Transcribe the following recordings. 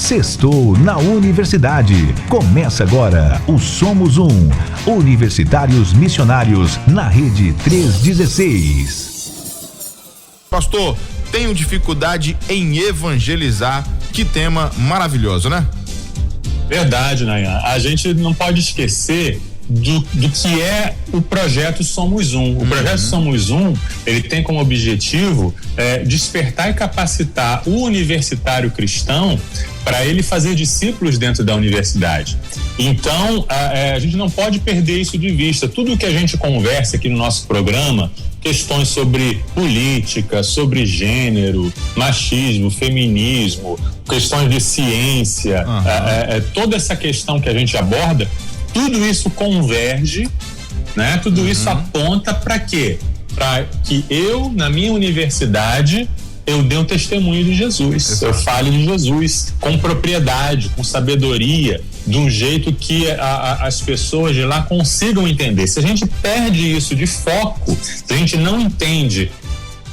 Sextou na Universidade. Começa agora o Somos Um. Universitários Missionários na Rede 316. Pastor, tenho dificuldade em evangelizar. Que tema maravilhoso, né? Verdade, Nayan. A gente não pode esquecer do que é o projeto Somos Um. O projeto Somos Um, ele tem como objetivo despertar e capacitar o universitário cristão para ele fazer discípulos dentro da universidade. Então, a gente não pode perder isso de vista. Tudo que a gente conversa aqui no nosso programa, questões sobre política, sobre gênero, machismo, feminismo, questões de ciência, toda essa questão que a gente aborda, tudo isso converge, né? Tudo isso aponta para quê? Para que eu, na minha universidade, eu dê um testemunho de Jesus. Exato. Eu fale de Jesus com propriedade, com sabedoria, de um jeito que as pessoas de lá consigam entender. Se a gente perde isso de foco, se a gente não entende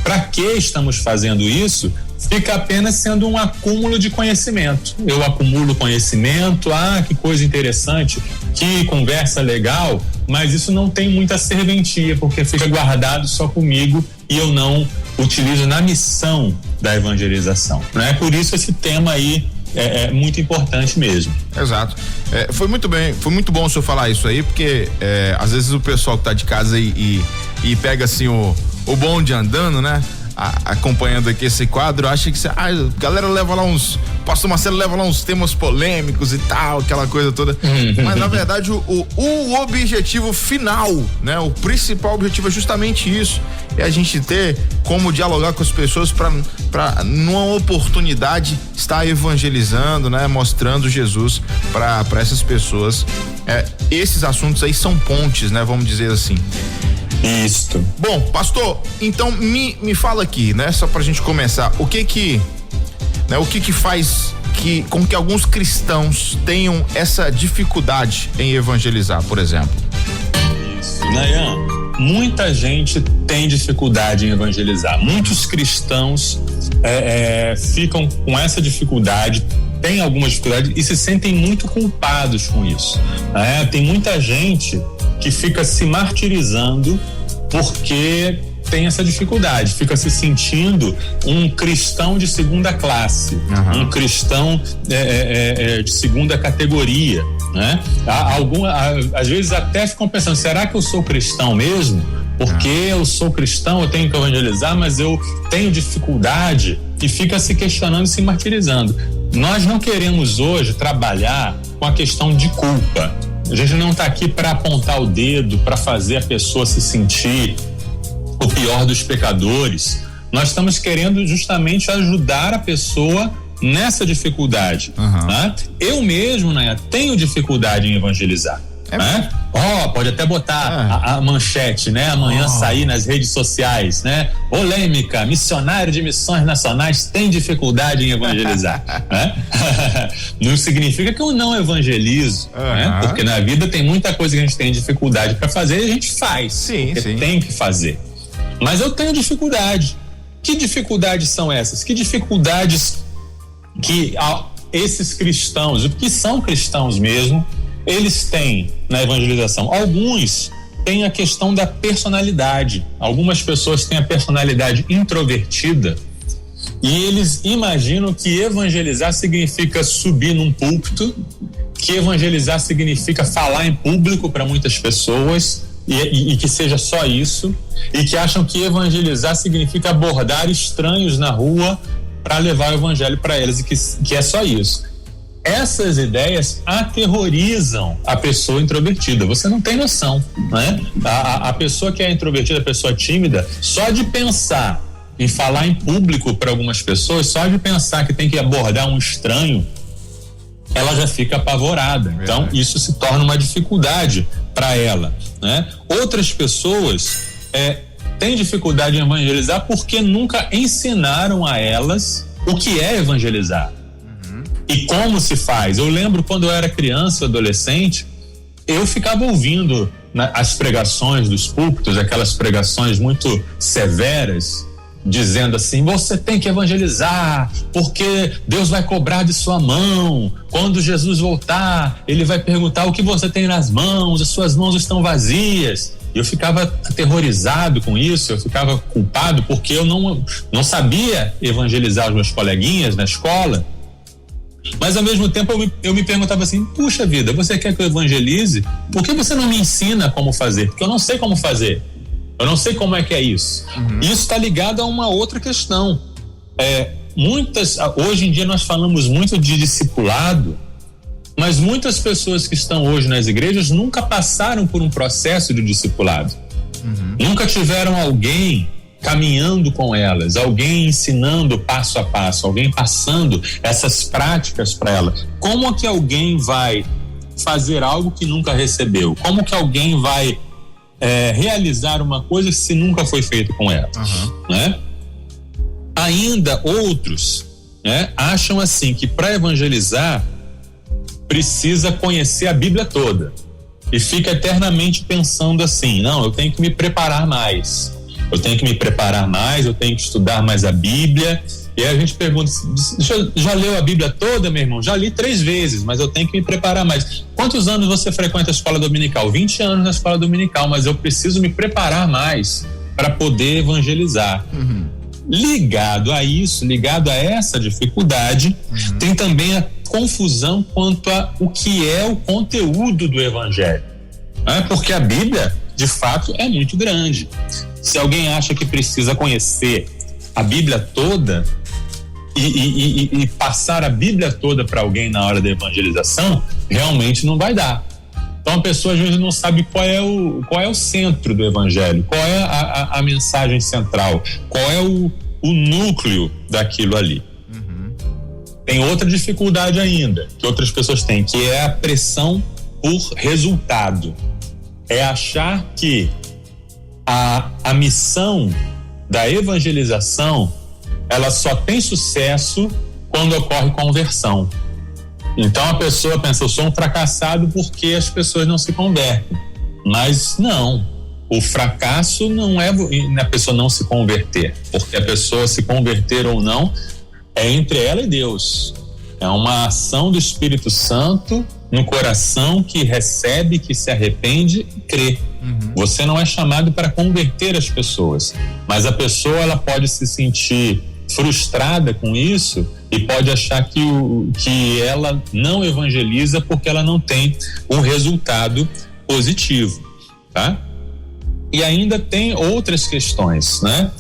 para que estamos fazendo isso, fica apenas sendo um acúmulo de conhecimento. Eu acumulo conhecimento, que coisa interessante, que conversa legal, mas isso não tem muita serventia, porque fica guardado só comigo e eu não utilizo na missão da evangelização, né? Por isso esse tema aí é muito importante mesmo. Exato. Foi muito bom o senhor falar isso aí, porque às vezes o pessoal que tá de casa e pega assim o bonde andando, né? Acompanhando aqui esse quadro, acha que a galera leva lá pastor Marcelo leva lá uns temas polêmicos e tal, aquela coisa toda. Mas na verdade o objetivo final, né? O principal objetivo é justamente isso, é a gente ter como dialogar com as pessoas para numa oportunidade estar evangelizando, né? Mostrando Jesus para essas pessoas. Esses assuntos aí são pontes, né? Vamos dizer assim. Isso. Bom, pastor, então me fala aqui, né? Só pra gente começar, o que faz com que alguns cristãos tenham essa dificuldade em evangelizar, por exemplo? Isso, Nayan, muita gente tem dificuldade em evangelizar. Muitos cristãos ficam com essa dificuldade, têm alguma dificuldade e se sentem muito culpados com isso. Tem muita gente que fica se martirizando porque tem essa dificuldade, fica se sentindo um cristão de segunda classe, um cristão de segunda categoria, né? Às vezes até ficam pensando, será que eu sou cristão mesmo? Porque eu sou cristão, eu tenho que evangelizar, mas eu tenho dificuldade, e fica se questionando e se martirizando. Nós não queremos hoje trabalhar com a questão de culpa. A gente não está aqui para apontar o dedo, para fazer a pessoa se sentir o pior dos pecadores. Nós estamos querendo justamente ajudar a pessoa nessa dificuldade. Né? Eu mesmo, né, tenho dificuldade em evangelizar. Né? Pode até botar a manchete, né? Amanhã sair nas redes sociais, né? Polêmica, missionário de missões nacionais tem dificuldade em evangelizar. Né? Não significa que eu não evangelizo, né? Porque na vida tem muita coisa que a gente tem dificuldade para fazer e a gente faz. Sim. Tem que fazer. Mas eu tenho dificuldade. Que dificuldades são essas? Que dificuldades que esses cristãos, que são cristãos mesmo, eles têm na evangelização? Alguns têm a questão da personalidade. Algumas pessoas têm a personalidade introvertida e eles imaginam que evangelizar significa subir num púlpito, que evangelizar significa falar em público para muitas pessoas e que seja só isso, e que acham que evangelizar significa abordar estranhos na rua para levar o evangelho para eles, e que é só isso. Essas ideias aterrorizam a pessoa introvertida. Você não tem noção, né? A pessoa que é introvertida, a pessoa tímida, só de pensar em falar em público para algumas pessoas, só de pensar que tem que abordar um estranho, ela já fica apavorada. Então, isso se torna uma dificuldade para ela, né? Outras pessoas têm dificuldade em evangelizar porque nunca ensinaram a elas o que é evangelizar. E como se faz? Eu lembro quando eu era criança, adolescente, eu ficava ouvindo as pregações dos púlpitos, aquelas pregações muito severas, dizendo assim: você tem que evangelizar, porque Deus vai cobrar de sua mão. Quando Jesus voltar, ele vai perguntar o que você tem nas mãos, as suas mãos estão vazias. E eu ficava aterrorizado com isso, eu ficava culpado porque eu não sabia evangelizar os meus coleguinhas na escola. Mas ao mesmo tempo eu me perguntava assim: puxa vida, você quer que eu evangelize? Por que você não me ensina como fazer? Porque eu não sei como fazer. Eu não sei como é que é isso. Isso está ligado a uma outra questão. Hoje em dia nós falamos muito de discipulado, mas muitas pessoas que estão hoje nas igrejas nunca passaram por um processo de discipulado. Nunca tiveram alguém caminhando com elas, alguém ensinando passo a passo, alguém passando essas práticas para elas. Como que alguém vai fazer algo que nunca recebeu? Como que alguém vai realizar uma coisa se nunca foi feito com ela? Né? Ainda outros, né, acham assim que para evangelizar precisa conhecer a Bíblia toda e fica eternamente pensando assim: não, eu tenho que me preparar mais, eu tenho que estudar mais a Bíblia. E aí a gente pergunta: já leu a Bíblia toda, meu irmão? Já li 3 vezes, mas eu tenho que me preparar mais. Quantos anos você frequenta a escola dominical? 20 anos na escola dominical, mas eu preciso me preparar mais para poder evangelizar. Ligado a isso, ligado a essa dificuldade, tem também a confusão quanto a o que é o conteúdo do evangelho. Porque a Bíblia, de fato, é muito grande. Se alguém acha que precisa conhecer a Bíblia toda e passar a Bíblia toda para alguém na hora da evangelização, realmente não vai dar. Então a pessoa às vezes não sabe qual é o centro do evangelho, qual é a mensagem central, qual é o núcleo daquilo ali. Tem outra dificuldade ainda que outras pessoas têm, que é a pressão por resultado. É achar que a missão da evangelização ela só tem sucesso quando ocorre conversão. Então a pessoa pensa: eu sou um fracassado porque as pessoas não se convertem. Mas não, o fracasso não é a pessoa não se converter, porque a pessoa se converter ou não é entre ela e Deus. É uma ação do Espírito Santo no coração que recebe, que se arrepende e crê. Você não é chamado para converter as pessoas, mas a pessoa ela pode se sentir frustrada com isso e pode achar que ela não evangeliza porque ela não tem um resultado positivo, tá? E ainda tem outras questões, né?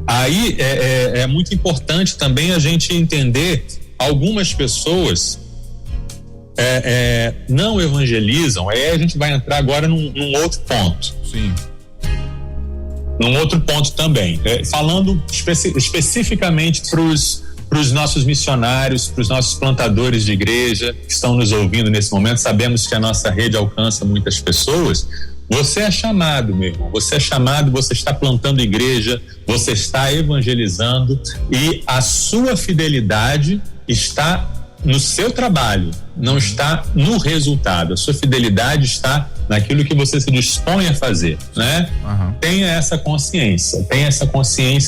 Aí é muito importante também a gente entender: algumas pessoas não evangelizam. Aí a gente vai entrar agora num outro ponto. Sim. Num outro ponto também, falando especificamente para os nossos missionários, para os nossos plantadores de igreja que estão nos ouvindo nesse momento. Sabemos que a nossa rede alcança muitas pessoas. Você é chamado, meu irmão, você é chamado, você está plantando igreja, você está evangelizando, e a sua fidelidade está no seu trabalho, não está no resultado. A sua fidelidade está naquilo que você se dispõe a fazer, né? Tenha essa consciência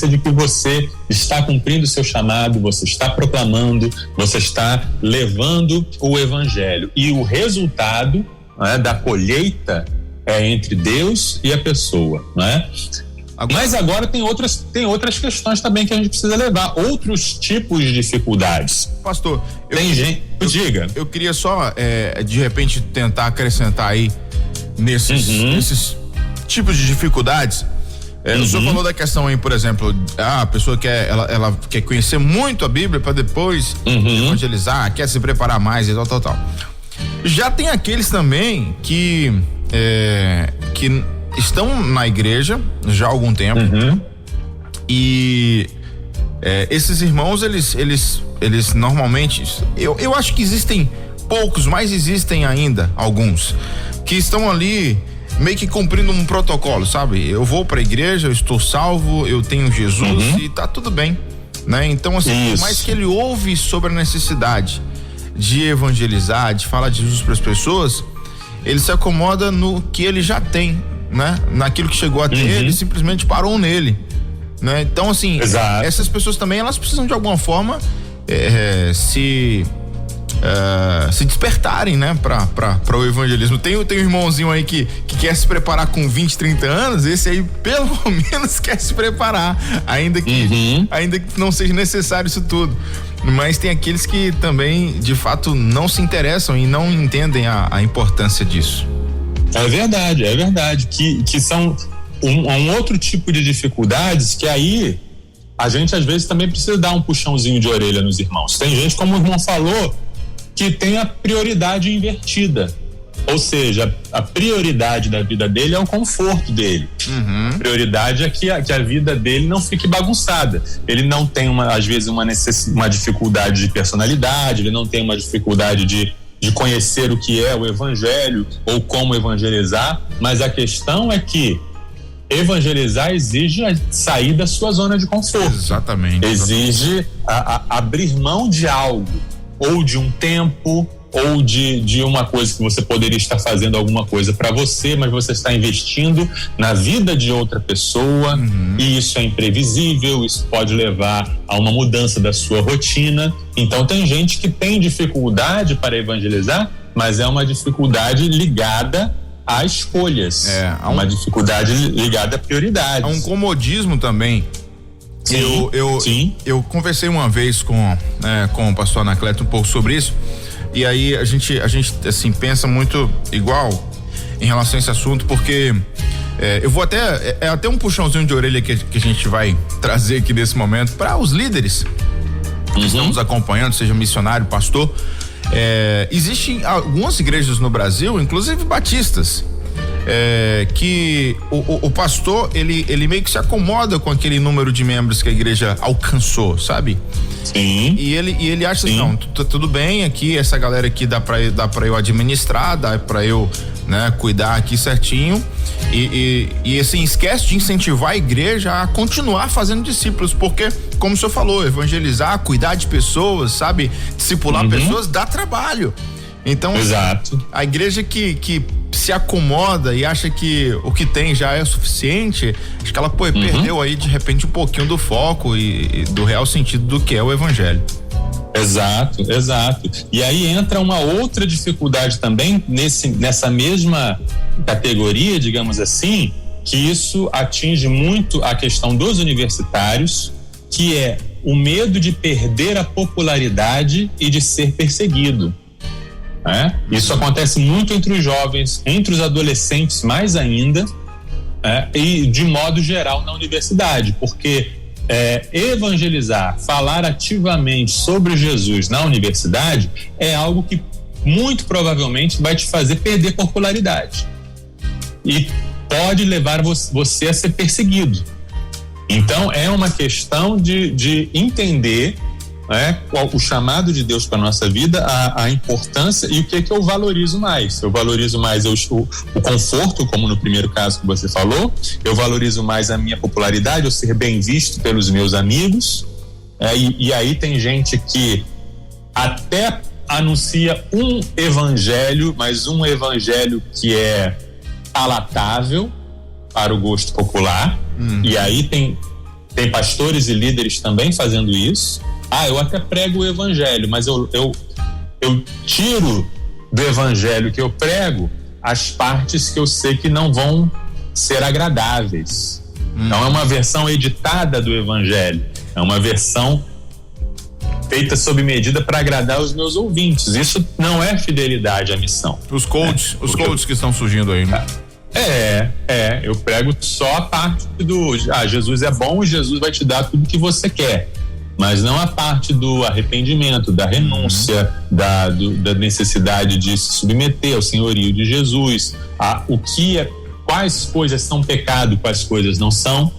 de que você está cumprindo o seu chamado, você está proclamando, você está levando o evangelho, e o resultado, né, da colheita é entre Deus e a pessoa, né? Mas agora tem outras questões também que a gente precisa levar, outros tipos de dificuldades. Pastor, eu queria só de repente tentar acrescentar aí nesses tipos de dificuldades. O senhor falou da questão aí, por exemplo, a pessoa ela quer conhecer muito a Bíblia para depois evangelizar, quer se preparar mais e tal. Já tem aqueles também que estão na igreja já há algum tempo, e esses irmãos eles normalmente, eu acho que existem poucos, mas existem ainda alguns que estão ali meio que cumprindo um protocolo, sabe? Eu vou pra igreja, eu estou salvo, eu tenho Jesus e tá tudo bem, né? Então assim, por mais que ele ouve sobre a necessidade de evangelizar, de falar de Jesus para as pessoas, ele se acomoda no que ele já tem, né? Naquilo que chegou até ele, simplesmente parou nele, né? Então, assim, essas pessoas também, elas precisam de alguma forma se despertarem, né, para o evangelismo. Tem um irmãozinho aí que quer se preparar com 20, 30 anos, esse aí pelo menos quer se preparar, ainda que não seja necessário isso tudo. Mas tem aqueles que também, de fato, não se interessam e não entendem a importância disso. É verdade, que são um outro tipo de dificuldades que aí a gente às vezes também precisa dar um puxãozinho de orelha nos irmãos. Tem gente, como o irmão falou, que tem a prioridade invertida, ou seja, a prioridade da vida dele é o conforto dele. A prioridade é que a vida dele não fique bagunçada. Ele não tem às vezes uma dificuldade de personalidade, ele não tem uma dificuldade de conhecer o que é o evangelho ou como evangelizar, mas a questão é que evangelizar exige sair da sua zona de conforto. Exatamente. Exige abrir mão de algo, ou de um tempo, ou de uma coisa que você poderia estar fazendo alguma coisa para você, mas você está investindo na vida de outra pessoa, e isso é imprevisível, isso pode levar a uma mudança da sua rotina. Então tem gente que tem dificuldade para evangelizar, mas é uma dificuldade ligada a escolhas, uma dificuldade ligada a prioridades. Há um comodismo também. Eu conversei uma vez com o pastor Anacleto um pouco sobre isso, e aí a gente assim pensa muito igual em relação a esse assunto, porque eu vou até um puxãozinho de orelha que a gente vai trazer aqui nesse momento para os líderes que estão nos acompanhando, seja missionário, pastor. Existem algumas igrejas no Brasil, inclusive batistas, que o pastor ele meio que se acomoda com aquele número de membros que a igreja alcançou, sabe? Sim. E ele acha assim, não, tudo bem aqui, essa galera aqui dá pra eu administrar, dá pra eu, né, cuidar aqui certinho, e assim, esquece de incentivar a igreja a continuar fazendo discípulos, porque, como o senhor falou, evangelizar, cuidar de pessoas, sabe, discipular pessoas dá trabalho. Então, exato, a igreja que se acomoda e acha que o que tem já é suficiente, acho que ela perdeu aí de repente um pouquinho do foco e do real sentido do que é o evangelho. Exato. E aí entra uma outra dificuldade também nessa mesma categoria, digamos assim, que isso atinge muito a questão dos universitários, que é o medo de perder a popularidade e de ser perseguido. Isso acontece muito entre os jovens, entre os adolescentes mais ainda, e de modo geral na universidade, porque evangelizar, falar ativamente sobre Jesus na universidade é algo que muito provavelmente vai te fazer perder popularidade e pode levar você a ser perseguido. Então é uma questão de entender qual o chamado de Deus para nossa vida, a importância e o que eu valorizo mais. Eu valorizo mais o conforto, como no primeiro caso que você falou. Eu valorizo mais a minha popularidade, eu ser bem visto pelos meus amigos. E aí tem gente que até anuncia um evangelho, mas um evangelho que é palatável para o gosto popular. E aí tem pastores e líderes também fazendo isso. Eu até prego o evangelho, mas eu tiro do evangelho que eu prego as partes que eu sei que não vão ser agradáveis. Então é uma versão editada do evangelho, é uma versão feita sob medida para agradar os meus ouvintes. Isso não é fidelidade à missão. Os coaches que estão surgindo aí, né? Eu prego só a parte do Jesus é bom e Jesus vai te dar tudo que você quer, mas não a parte do arrependimento, da renúncia, da necessidade de se submeter ao senhorio de Jesus, quais coisas são pecado, quais coisas não são.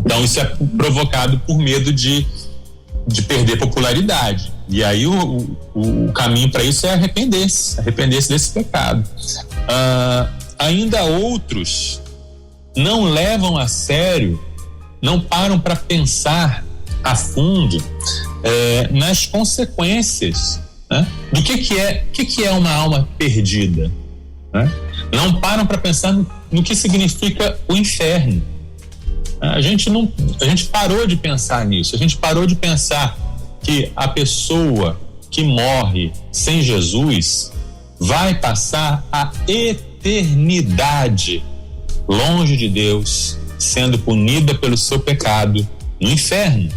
Então isso é provocado por medo de perder popularidade, e aí o caminho para isso é arrepender-se desse pecado. Ainda outros não levam a sério, não param para pensar a fundo nas consequências, né? Do que é uma alma perdida, né? não param para pensar no que significa o inferno. A gente parou de pensar nisso, a gente parou de pensar que a pessoa que morre sem Jesus vai passar a eternidade longe de Deus, sendo punida pelo seu pecado no inferno.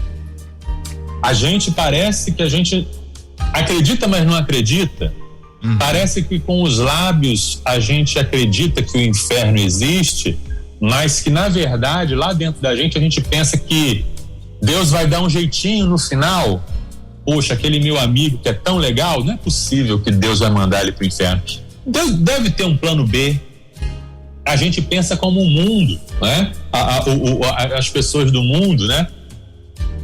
A gente parece que a gente acredita, mas não acredita. Parece que com os lábios a gente acredita que o inferno existe, mas que na verdade lá dentro da gente a gente pensa que Deus vai dar um jeitinho no final. Poxa, aquele meu amigo que é tão legal, não é possível que Deus vai mandar ele para o inferno. Deus deve ter um plano B. A gente pensa como o mundo, né? As pessoas do mundo, né?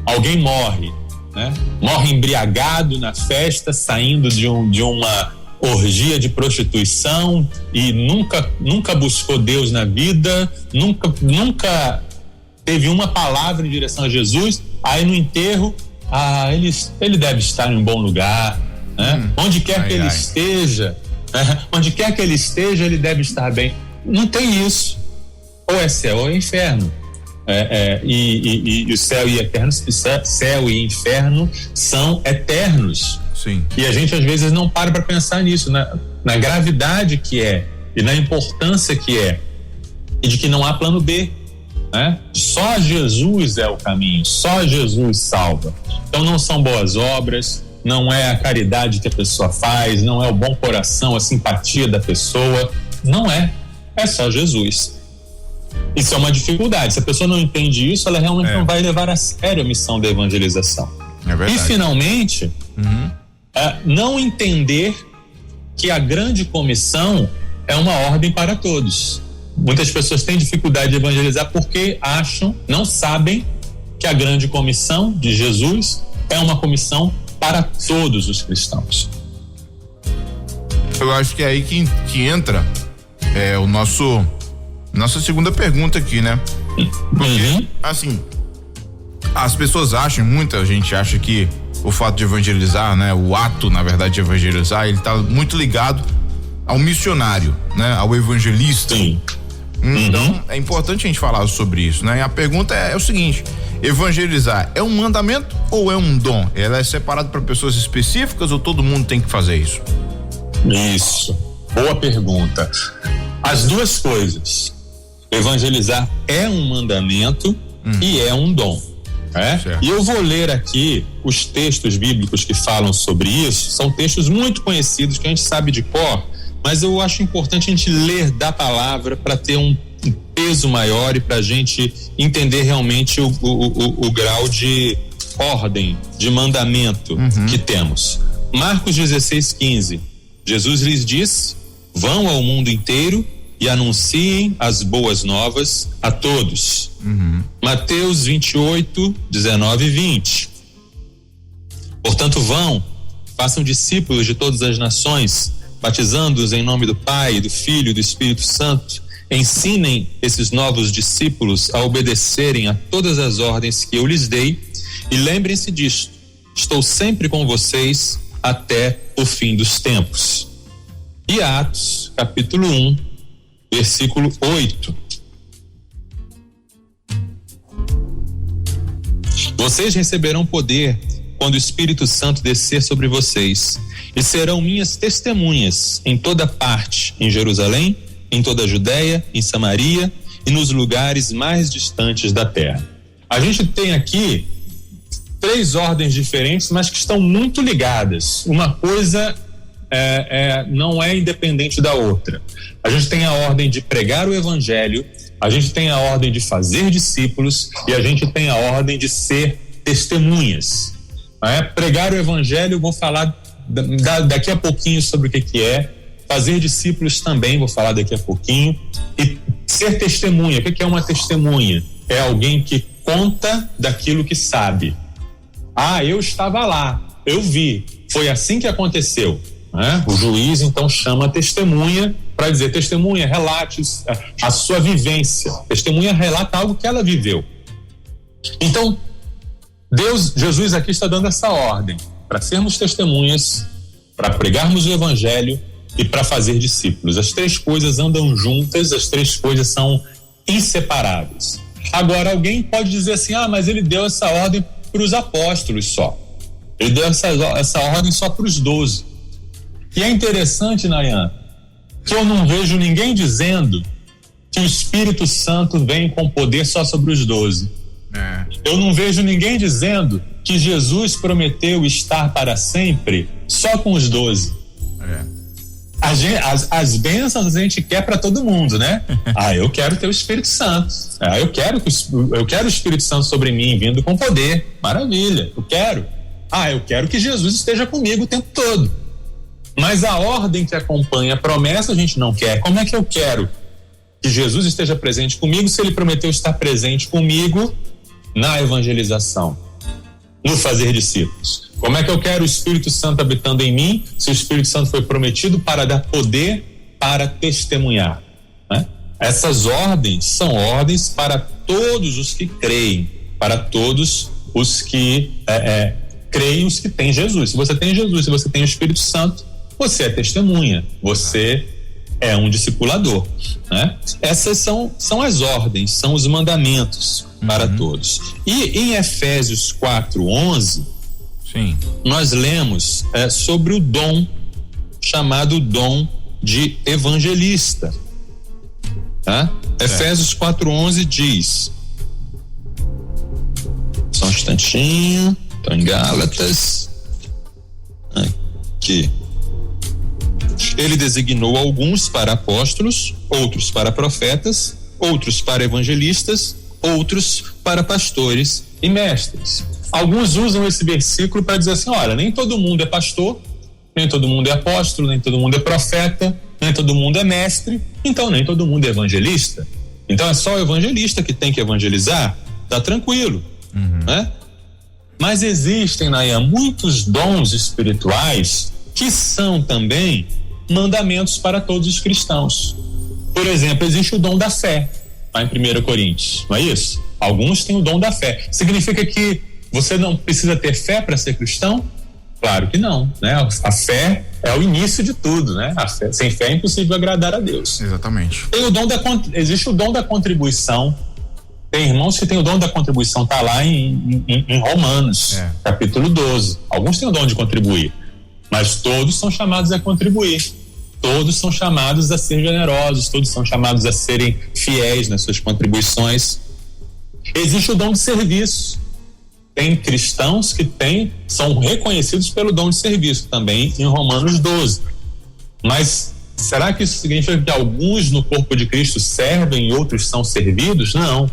Alguém morre, né? Morre embriagado na festa, saindo de uma orgia de prostituição e nunca buscou Deus na vida, nunca teve uma palavra em direção a Jesus. Aí no enterro, ele deve estar em um bom lugar, né? Onde quer que ele esteja, onde quer que ele esteja, ele deve estar bem. Não tem isso. Ou é céu ou é inferno. E o céu e inferno são eternos. Sim. E a gente às vezes não para pensar nisso, na gravidade que é e na importância que é, e de que não há plano B, né? Só Jesus é o caminho, só Jesus salva. Então não são boas obras, não é a caridade que a pessoa faz, não é o bom coração, a simpatia da pessoa, não é só Jesus. Isso é uma dificuldade. Se a pessoa não entende isso, ela realmente não vai levar a sério a missão da evangelização. É verdade. E finalmente, não entender que a grande comissão é uma ordem para todos. Muitas pessoas têm dificuldade de evangelizar porque não sabem que a grande comissão de Jesus é uma comissão para todos os cristãos. Eu acho que é aí que entra nossa segunda pergunta aqui, né? Porque, assim, as pessoas acham, muita gente acha que o fato de evangelizar, né? O ato, na verdade, de evangelizar, ele tá muito ligado ao missionário, né? Ao evangelista. Sim. Então, é importante a gente falar sobre isso, né? E a pergunta é o seguinte: evangelizar é um mandamento ou é um dom? Ela é separada para pessoas específicas ou todo mundo tem que fazer isso? Isso. Boa pergunta. As duas coisas. Evangelizar é um mandamento e é um dom. E eu vou ler aqui os textos bíblicos que falam sobre isso. São textos muito conhecidos que a gente sabe de cor, mas eu acho importante a gente ler da palavra para ter um peso maior e para a gente entender realmente o grau de ordem, de mandamento que temos. Marcos 16:15. Jesus lhes disse: vão ao mundo inteiro e anunciem as boas novas a todos. Mateus 28:19 e 20. Portanto, vão, façam discípulos de todas as nações, batizando-os em nome do Pai, do Filho e do Espírito Santo. Ensinem esses novos discípulos a obedecerem a todas as ordens que eu lhes dei, e lembrem-se disto: estou sempre com vocês até o fim dos tempos. E Atos, capítulo 1, versículo 8. Vocês receberão poder quando o Espírito Santo descer sobre vocês, e serão minhas testemunhas em toda parte, em Jerusalém, em toda a Judéia, em Samaria e nos lugares mais distantes da terra. A gente tem aqui 3 ordens diferentes, mas que estão muito ligadas. Uma coisa não é independente da outra. A gente tem a ordem de pregar o evangelho, a gente tem a ordem de fazer discípulos e a gente tem a ordem de ser testemunhas. Pregar o evangelho, vou falar daqui a pouquinho sobre o que é. Fazer discípulos também, vou falar daqui a pouquinho. E ser testemunha, o que é uma testemunha? É alguém que conta daquilo que sabe. Eu estava lá, eu vi, foi assim que aconteceu. O juiz então chama a testemunha para dizer: testemunha, relate a sua vivência. Testemunha relata algo que ela viveu. Então, Jesus aqui está dando essa ordem para sermos testemunhas, para pregarmos o evangelho e para fazer discípulos. As três coisas andam juntas, as três coisas são inseparáveis. Agora, alguém pode dizer assim, mas ele deu essa ordem para os apóstolos só. Ele deu essa ordem só para os 12. E é interessante, Nayan, que eu não vejo ninguém dizendo que o Espírito Santo vem com poder só sobre os 12. Eu não vejo ninguém dizendo que Jesus prometeu estar para sempre só com os 12. As bênçãos a gente quer para todo mundo, né? Eu quero ter o Espírito Santo. Eu quero o Espírito Santo sobre mim, vindo com poder. Maravilha, eu quero. Eu quero que Jesus esteja comigo o tempo todo. Mas a ordem que acompanha a promessa a gente não quer. Como é que eu quero que Jesus esteja presente comigo se ele prometeu estar presente comigo na evangelização, no fazer discípulos? Como é que eu quero o Espírito Santo habitando em mim se o Espírito Santo foi prometido para dar poder para testemunhar, né? Essas ordens são ordens para todos os que creem, para todos os que creem, os que têm Jesus. Se você tem Jesus, se você tem o Espírito Santo, você é testemunha, você é um discipulador, né? Essas são as ordens, são os mandamentos para todos. E em Efésios 4:11, nós lemos sobre o dom chamado dom de evangelista, tá? Efésios 4:11 diz, só um instantinho, estou em Gálatas, aqui. Ele designou alguns para apóstolos, outros para profetas, outros para evangelistas, outros para pastores e mestres. Alguns usam esse versículo para dizer assim, olha, nem todo mundo é pastor, nem todo mundo é apóstolo, nem todo mundo é profeta, nem todo mundo é mestre, então nem todo mundo é evangelista. Então é só o evangelista que tem que evangelizar, tá tranquilo, né? Mas existem, Nayan, muitos dons espirituais que são também mandamentos para todos os cristãos. Por exemplo, existe o dom da fé, lá em 1 Coríntios, não é isso? Alguns têm o dom da fé. Significa que você não precisa ter fé para ser cristão? Claro que não, né? A fé é o início de tudo, né? Sem fé é impossível agradar a Deus. Exatamente. Existe o dom da contribuição. Tem irmãos que têm o dom da contribuição, tá lá em Romanos, capítulo 12. Alguns têm o dom de contribuir, mas todos são chamados a contribuir. Todos são chamados a ser generosos, todos são chamados a serem fiéis nas suas contribuições. Existe o dom de serviço. Tem cristãos que são reconhecidos pelo dom de serviço, também em Romanos 12. Mas será que isso significa que alguns no corpo de Cristo servem e outros são servidos? Não.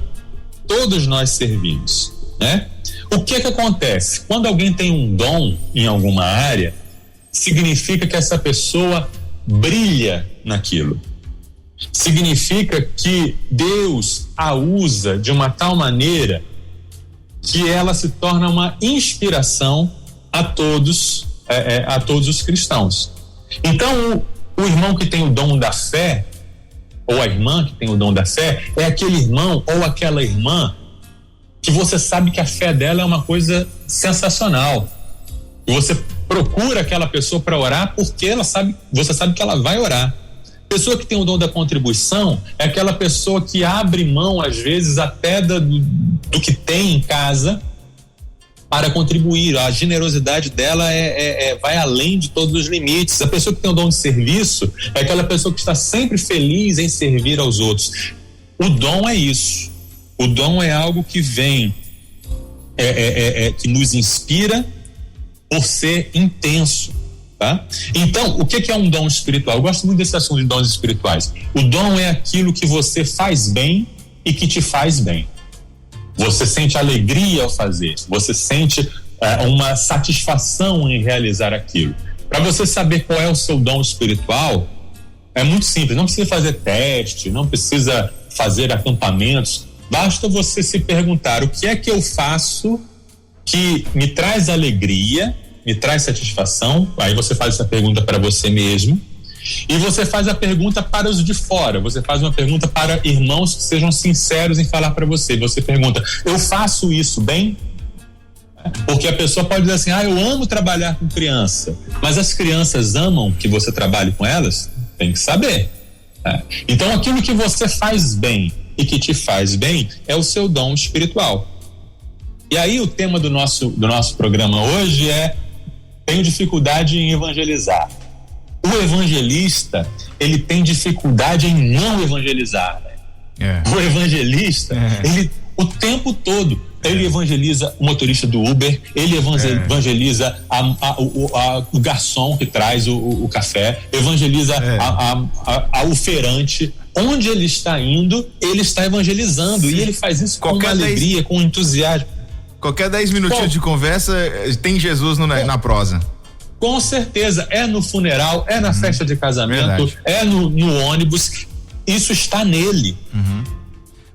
Todos nós servimos, né? O que acontece? Quando alguém tem um dom em alguma área, significa que essa pessoa brilha naquilo. Significa que Deus a usa de uma tal maneira que ela se torna uma inspiração a todos os cristãos. Então, o irmão que tem o dom da fé, ou a irmã que tem o dom da fé, é aquele irmão ou aquela irmã que você sabe que a fé dela é uma coisa sensacional. E você procura aquela pessoa para orar porque você sabe que ela vai orar. Pessoa que tem o dom da contribuição é aquela pessoa que abre mão, às vezes, até do que tem em casa para contribuir. A generosidade dela vai além de todos os limites. A pessoa que tem o dom de serviço é aquela pessoa que está sempre feliz em servir aos outros. O dom é isso. O dom é algo que vem, que nos inspira por ser intenso. Tá? Então, o que é um dom espiritual? Eu gosto muito desse assunto de dons espirituais. O dom é aquilo que você faz bem e que te faz bem. Você sente alegria ao fazer, você sente uma satisfação em realizar aquilo. Para você saber qual é o seu dom espiritual, é muito simples, não precisa fazer teste, não precisa fazer acampamentos, basta você se perguntar: o que é que eu faço que me traz alegria, me traz satisfação? Aí você faz essa pergunta para você mesmo e você faz a pergunta para os de fora. Você faz uma pergunta para irmãos que sejam sinceros em falar para você. Você pergunta: eu faço isso bem? Porque a pessoa pode dizer assim, eu amo trabalhar com criança, mas as crianças amam que você trabalhe com elas? Tem que saber. Então aquilo que você faz bem e que te faz bem é o seu dom espiritual. E aí o tema do nosso programa hoje é: tenho dificuldade em evangelizar. O evangelista, ele tem dificuldade em não evangelizar, né? O evangelista, ele o tempo todo, ele evangeliza o motorista do Uber, ele evangeliza o garçom que traz o café, evangeliza o feirante. Onde ele está indo, ele está evangelizando. Sim. E ele faz isso com alegria, com entusiasmo. Qualquer 10 minutinhos de conversa tem Jesus na prosa. Com certeza, é no funeral, é na festa de casamento, é no ônibus, isso está nele.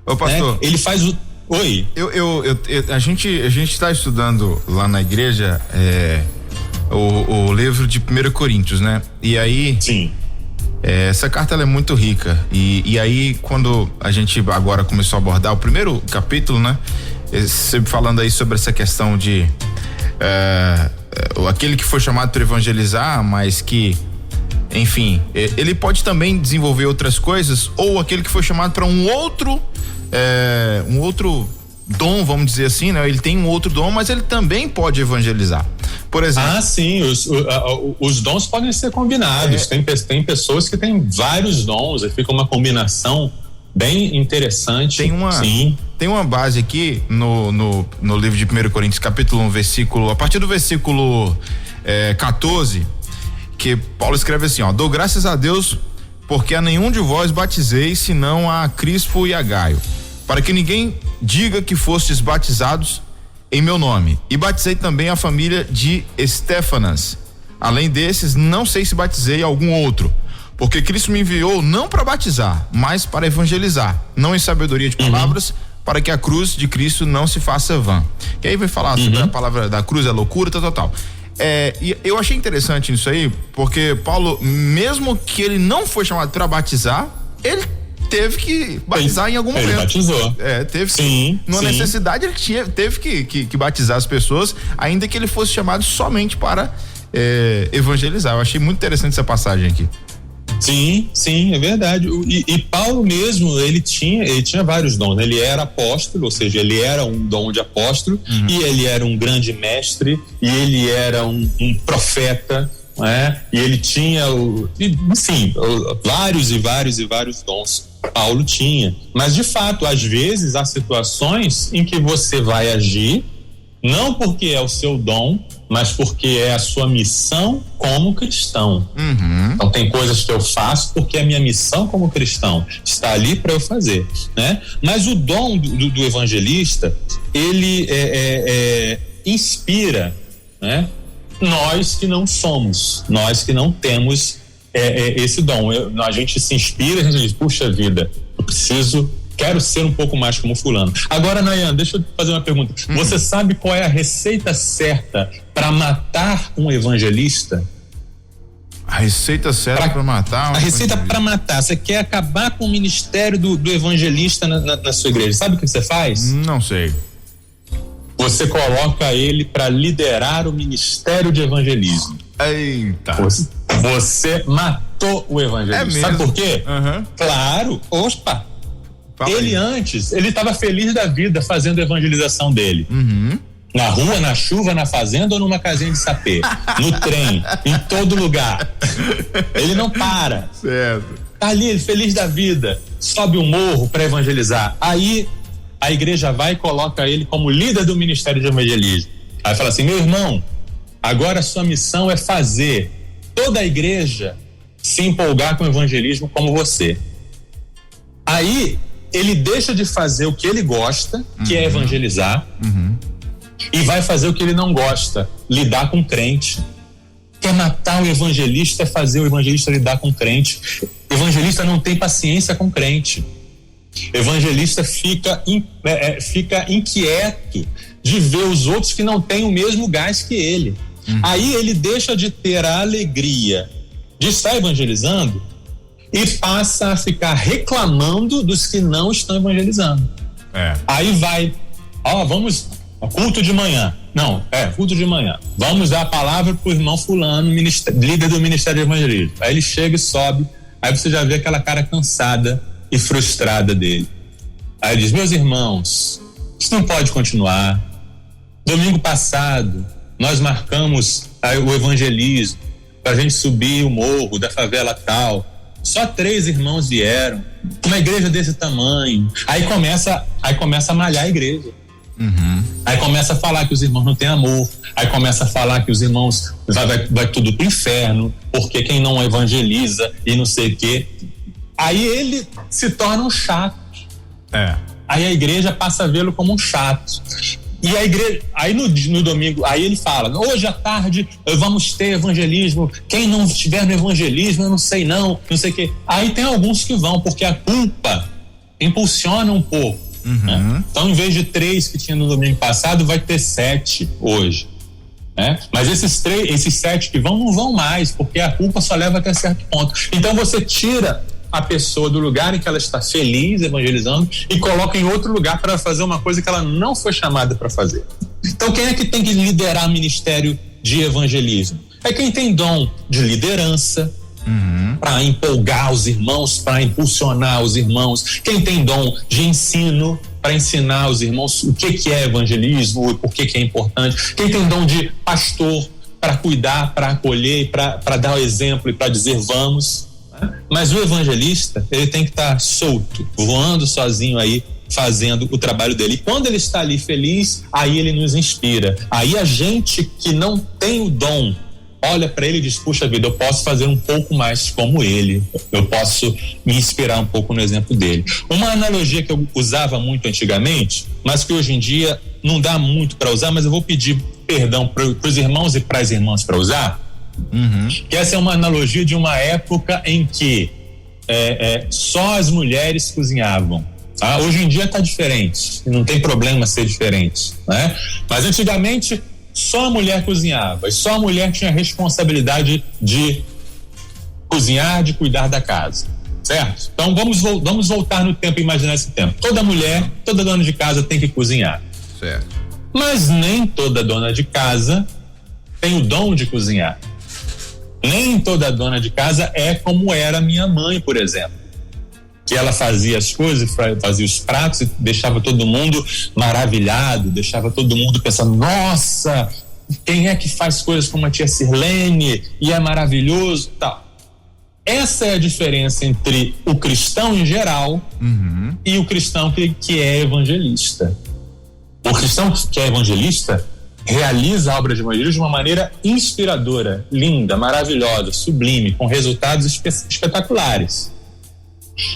Ô pastor, ele faz o... Oi. A gente está estudando lá na igreja o livro de 1 Coríntios, né? E aí... Sim. Essa carta ela é muito rica e aí quando a gente agora começou a abordar o primeiro capítulo, né? Sempre falando aí sobre essa questão de aquele que foi chamado para evangelizar, mas que, enfim, ele pode também desenvolver outras coisas, ou aquele que foi chamado para um outro dom, vamos dizer assim, né? Ele tem um outro dom, mas ele também pode evangelizar. Por exemplo. Sim, os dons podem ser combinados. Tem pessoas que têm vários dons, e fica uma combinação bem interessante. Tem uma base aqui no livro de 1 Coríntios, capítulo 1, a partir do versículo 14, que Paulo escreve assim, dou graças a Deus porque a nenhum de vós batizei, senão a Crispo e a Gaio, para que ninguém diga que fostes batizados em meu nome. E batizei também a família de Estéfanas. Além desses, não sei se batizei algum outro, porque Cristo me enviou não para batizar, mas para evangelizar, não em sabedoria de palavras, para que a cruz de Cristo não se faça vã. E aí vai falar sobre a palavra da cruz, a loucura, tal. E eu achei interessante isso aí, porque Paulo, mesmo que ele não foi chamado para batizar, ele teve que batizar em algum momento. Ele batizou. Teve que. Numa necessidade, ele teve que batizar as pessoas, ainda que ele fosse chamado somente para evangelizar. Eu achei muito interessante essa passagem aqui. Sim, é verdade. E Paulo mesmo, ele tinha vários dons. Ele era apóstolo, ou seja, ele era um dom de apóstolo, e ele era um grande mestre, e ele era um profeta, né? E ele tinha, vários dons. Paulo tinha. Mas, de fato, às vezes há situações em que você vai agir, não porque é o seu dom, mas porque é a sua missão como cristão. Então tem coisas que eu faço porque a minha missão como cristão está ali para eu fazer, né? Mas o dom do evangelista, ele inspira, né? Nós que não somos, nós que não temos esse dom. A gente se inspira, a gente diz, puxa vida, quero ser um pouco mais como fulano. Agora, Nayan, deixa eu te fazer uma pergunta. Você sabe qual é a receita certa para matar um evangelista? A receita certa para matar? A receita para matar. Você quer acabar com o ministério do evangelista na sua igreja. Sabe o que você faz? Não sei. Você coloca ele para liderar o ministério de evangelismo. Eita. Você matou o evangelista. Sabe por quê? Claro. Opa. Ele estava feliz da vida fazendo a evangelização dele. Na rua, na chuva, na fazenda ou numa casinha de sapê, no trem, em todo lugar. Ele não para. Certo. Tá ali, ele feliz da vida, sobe o morro para evangelizar. Aí a igreja vai e coloca ele como líder do ministério de evangelismo. Aí fala assim, meu irmão, agora a sua missão é fazer toda a igreja se empolgar com o evangelismo como você. Aí ele deixa de fazer o que ele gosta, que é evangelizar, e vai fazer o que ele não gosta, lidar com crente. Quer matar o evangelista é fazer o evangelista lidar com crente. O evangelista não tem paciência com crente. O evangelista fica inquieto de ver os outros que não têm o mesmo gás que ele. Aí ele deixa de ter a alegria de estar evangelizando e passa a ficar reclamando dos que não estão evangelizando. Aí vai, vamos, culto de manhã, culto de manhã. Vamos dar a palavra pro irmão fulano, líder do Ministério de Evangelismo. Aí ele chega e sobe, aí você já vê aquela cara cansada e frustrada dele. Aí ele diz: meus irmãos, isso não pode continuar. Domingo passado, nós marcamos o evangelismo pra gente subir o morro da favela tal. Só 3 irmãos vieram, uma igreja desse tamanho. Aí começa a malhar a igreja. Aí começa a falar que os irmãos não têm amor. Aí começa a falar que os irmãos vai tudo pro inferno, porque quem não evangeliza e não sei o quê. Aí ele se torna um chato. Aí a igreja passa a vê-lo como um chato. E a igreja, aí no domingo, aí ele fala: hoje à tarde vamos ter evangelismo. Quem não estiver no evangelismo, eu não sei o quê. Aí tem alguns que vão, porque a culpa impulsiona um pouco. Né? Então, em vez de 3 que tinha no domingo passado, vai ter 7 hoje. Né? Mas esses 7 que vão, não vão mais, porque a culpa só leva até certo ponto. Então você tira a pessoa do lugar em que ela está feliz evangelizando e coloca em outro lugar para fazer uma coisa que ela não foi chamada para fazer. Então quem é que tem que liderar o ministério de evangelismo? É quem tem dom de liderança, para empolgar os irmãos, para impulsionar os irmãos. Quem tem dom de ensino, para ensinar os irmãos o que é evangelismo e por que é importante. Quem tem dom de pastor, para cuidar, para acolher, para dar o exemplo e para dizer vamos. Mas o evangelista, ele tem que estar solto, voando sozinho aí, fazendo o trabalho dele. E quando ele está ali feliz, aí ele nos inspira. Aí a gente que não tem o dom olha para ele e diz: puxa vida, eu posso fazer um pouco mais como ele, eu posso me inspirar um pouco no exemplo dele. Uma analogia que eu usava muito antigamente, mas que hoje em dia não dá muito para usar, mas eu vou pedir perdão para os irmãos e para as irmãs para usar. Que essa é uma analogia de uma época em que só as mulheres cozinhavam. Tá? Hoje em dia está diferente, não tem problema ser diferente, né? Mas antigamente só a mulher cozinhava e só a mulher tinha a responsabilidade de cozinhar, de cuidar da casa, certo? Então vamos voltar no tempo e imaginar esse tempo. Toda mulher, toda dona de casa tem que cozinhar, certo? Mas nem toda dona de casa tem o dom de cozinhar. Nem toda dona de casa é como era minha mãe, por exemplo, que ela fazia as coisas, fazia os pratos e deixava todo mundo maravilhado, deixava todo mundo pensando: nossa, quem é que faz coisas como a tia Sirlene e é maravilhoso, tal. Essa é a diferença entre o cristão em geral e o cristão que é evangelista. O cristão que é evangelista realiza a obra de evangelismo de uma maneira inspiradora, linda, maravilhosa, sublime, com resultados espetaculares.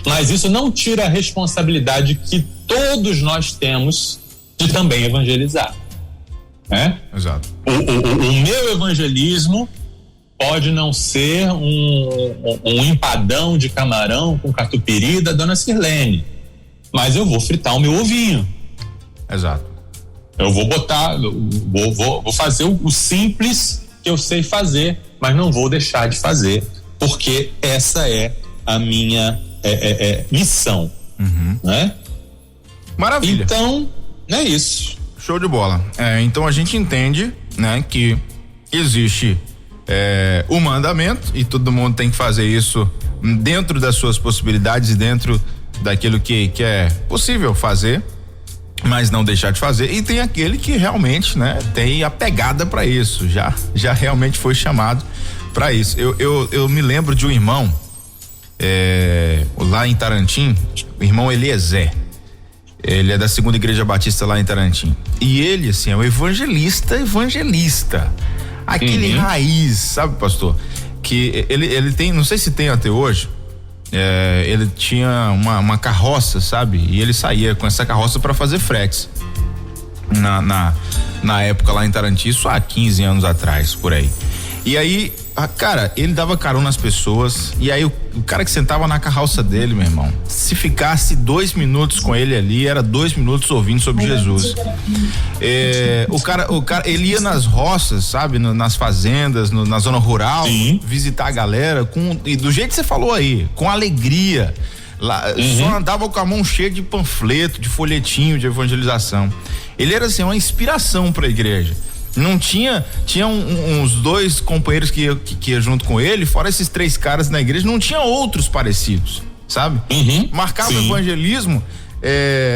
Mas isso não tira a responsabilidade que todos nós temos de também evangelizar. Né? Exato. O meu evangelismo pode não ser um empadão de camarão com catupiry da dona Sirlene, mas eu vou fritar o meu ovinho. Exato. Eu vou botar, vou fazer o simples que eu sei fazer, mas não vou deixar de fazer, porque essa é a minha missão, né? Maravilha. Então, é isso. Show de bola. Então a gente entende, né, que existe o mandamento e todo mundo tem que fazer isso dentro das suas possibilidades e dentro daquilo que é possível fazer, mas não deixar de fazer. E tem aquele que realmente, né, tem a pegada para isso, já realmente foi chamado para isso. Eu me lembro de um irmão lá em Tarantim, o irmão Eliezer. Ele é da Segunda Igreja Batista lá em Tarantim. E ele, assim, é um evangelista. Aquele raiz, sabe, pastor? Que ele tem, não sei se tem até hoje, ele tinha uma carroça, sabe? E ele saía com essa carroça para fazer fretes. Na época lá em Tarantim, isso há 15 anos atrás, por aí. E aí, cara, ele dava carona nas pessoas, e aí o cara que sentava na carroça dele, meu irmão, se ficasse 2 minutos com ele ali, era 2 minutos ouvindo sobre Jesus. O cara, ele ia nas roças, sabe, nas fazendas, na zona rural, visitar a galera e do jeito que você falou aí, com alegria. Lá, só andava com a mão cheia de panfleto, de folhetinho de evangelização. Ele era assim, uma inspiração para a igreja. Não tinha uns 2 companheiros que ia junto com ele, fora esses 3 caras na igreja, não tinha outros parecidos, sabe? Marcava o evangelismo,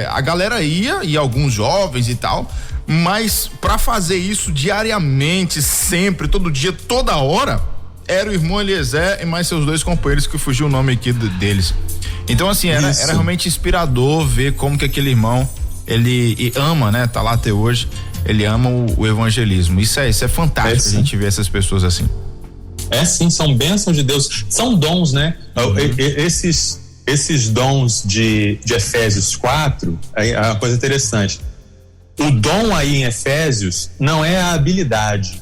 a galera ia, e alguns jovens e tal, mas pra fazer isso diariamente, sempre, todo dia, toda hora, era o irmão Eliezer e mais seus 2 companheiros, que fugiu o nome aqui deles. Então, assim, era realmente inspirador ver como que aquele irmão, ele ama, né? Tá lá até hoje, ele ama o evangelismo. Isso é fantástico, a gente ver essas pessoas assim. Sim, são bênçãos de Deus, são dons, né? Esses dons de Efésios 4, é uma coisa interessante. O dom aí em Efésios não é a habilidade,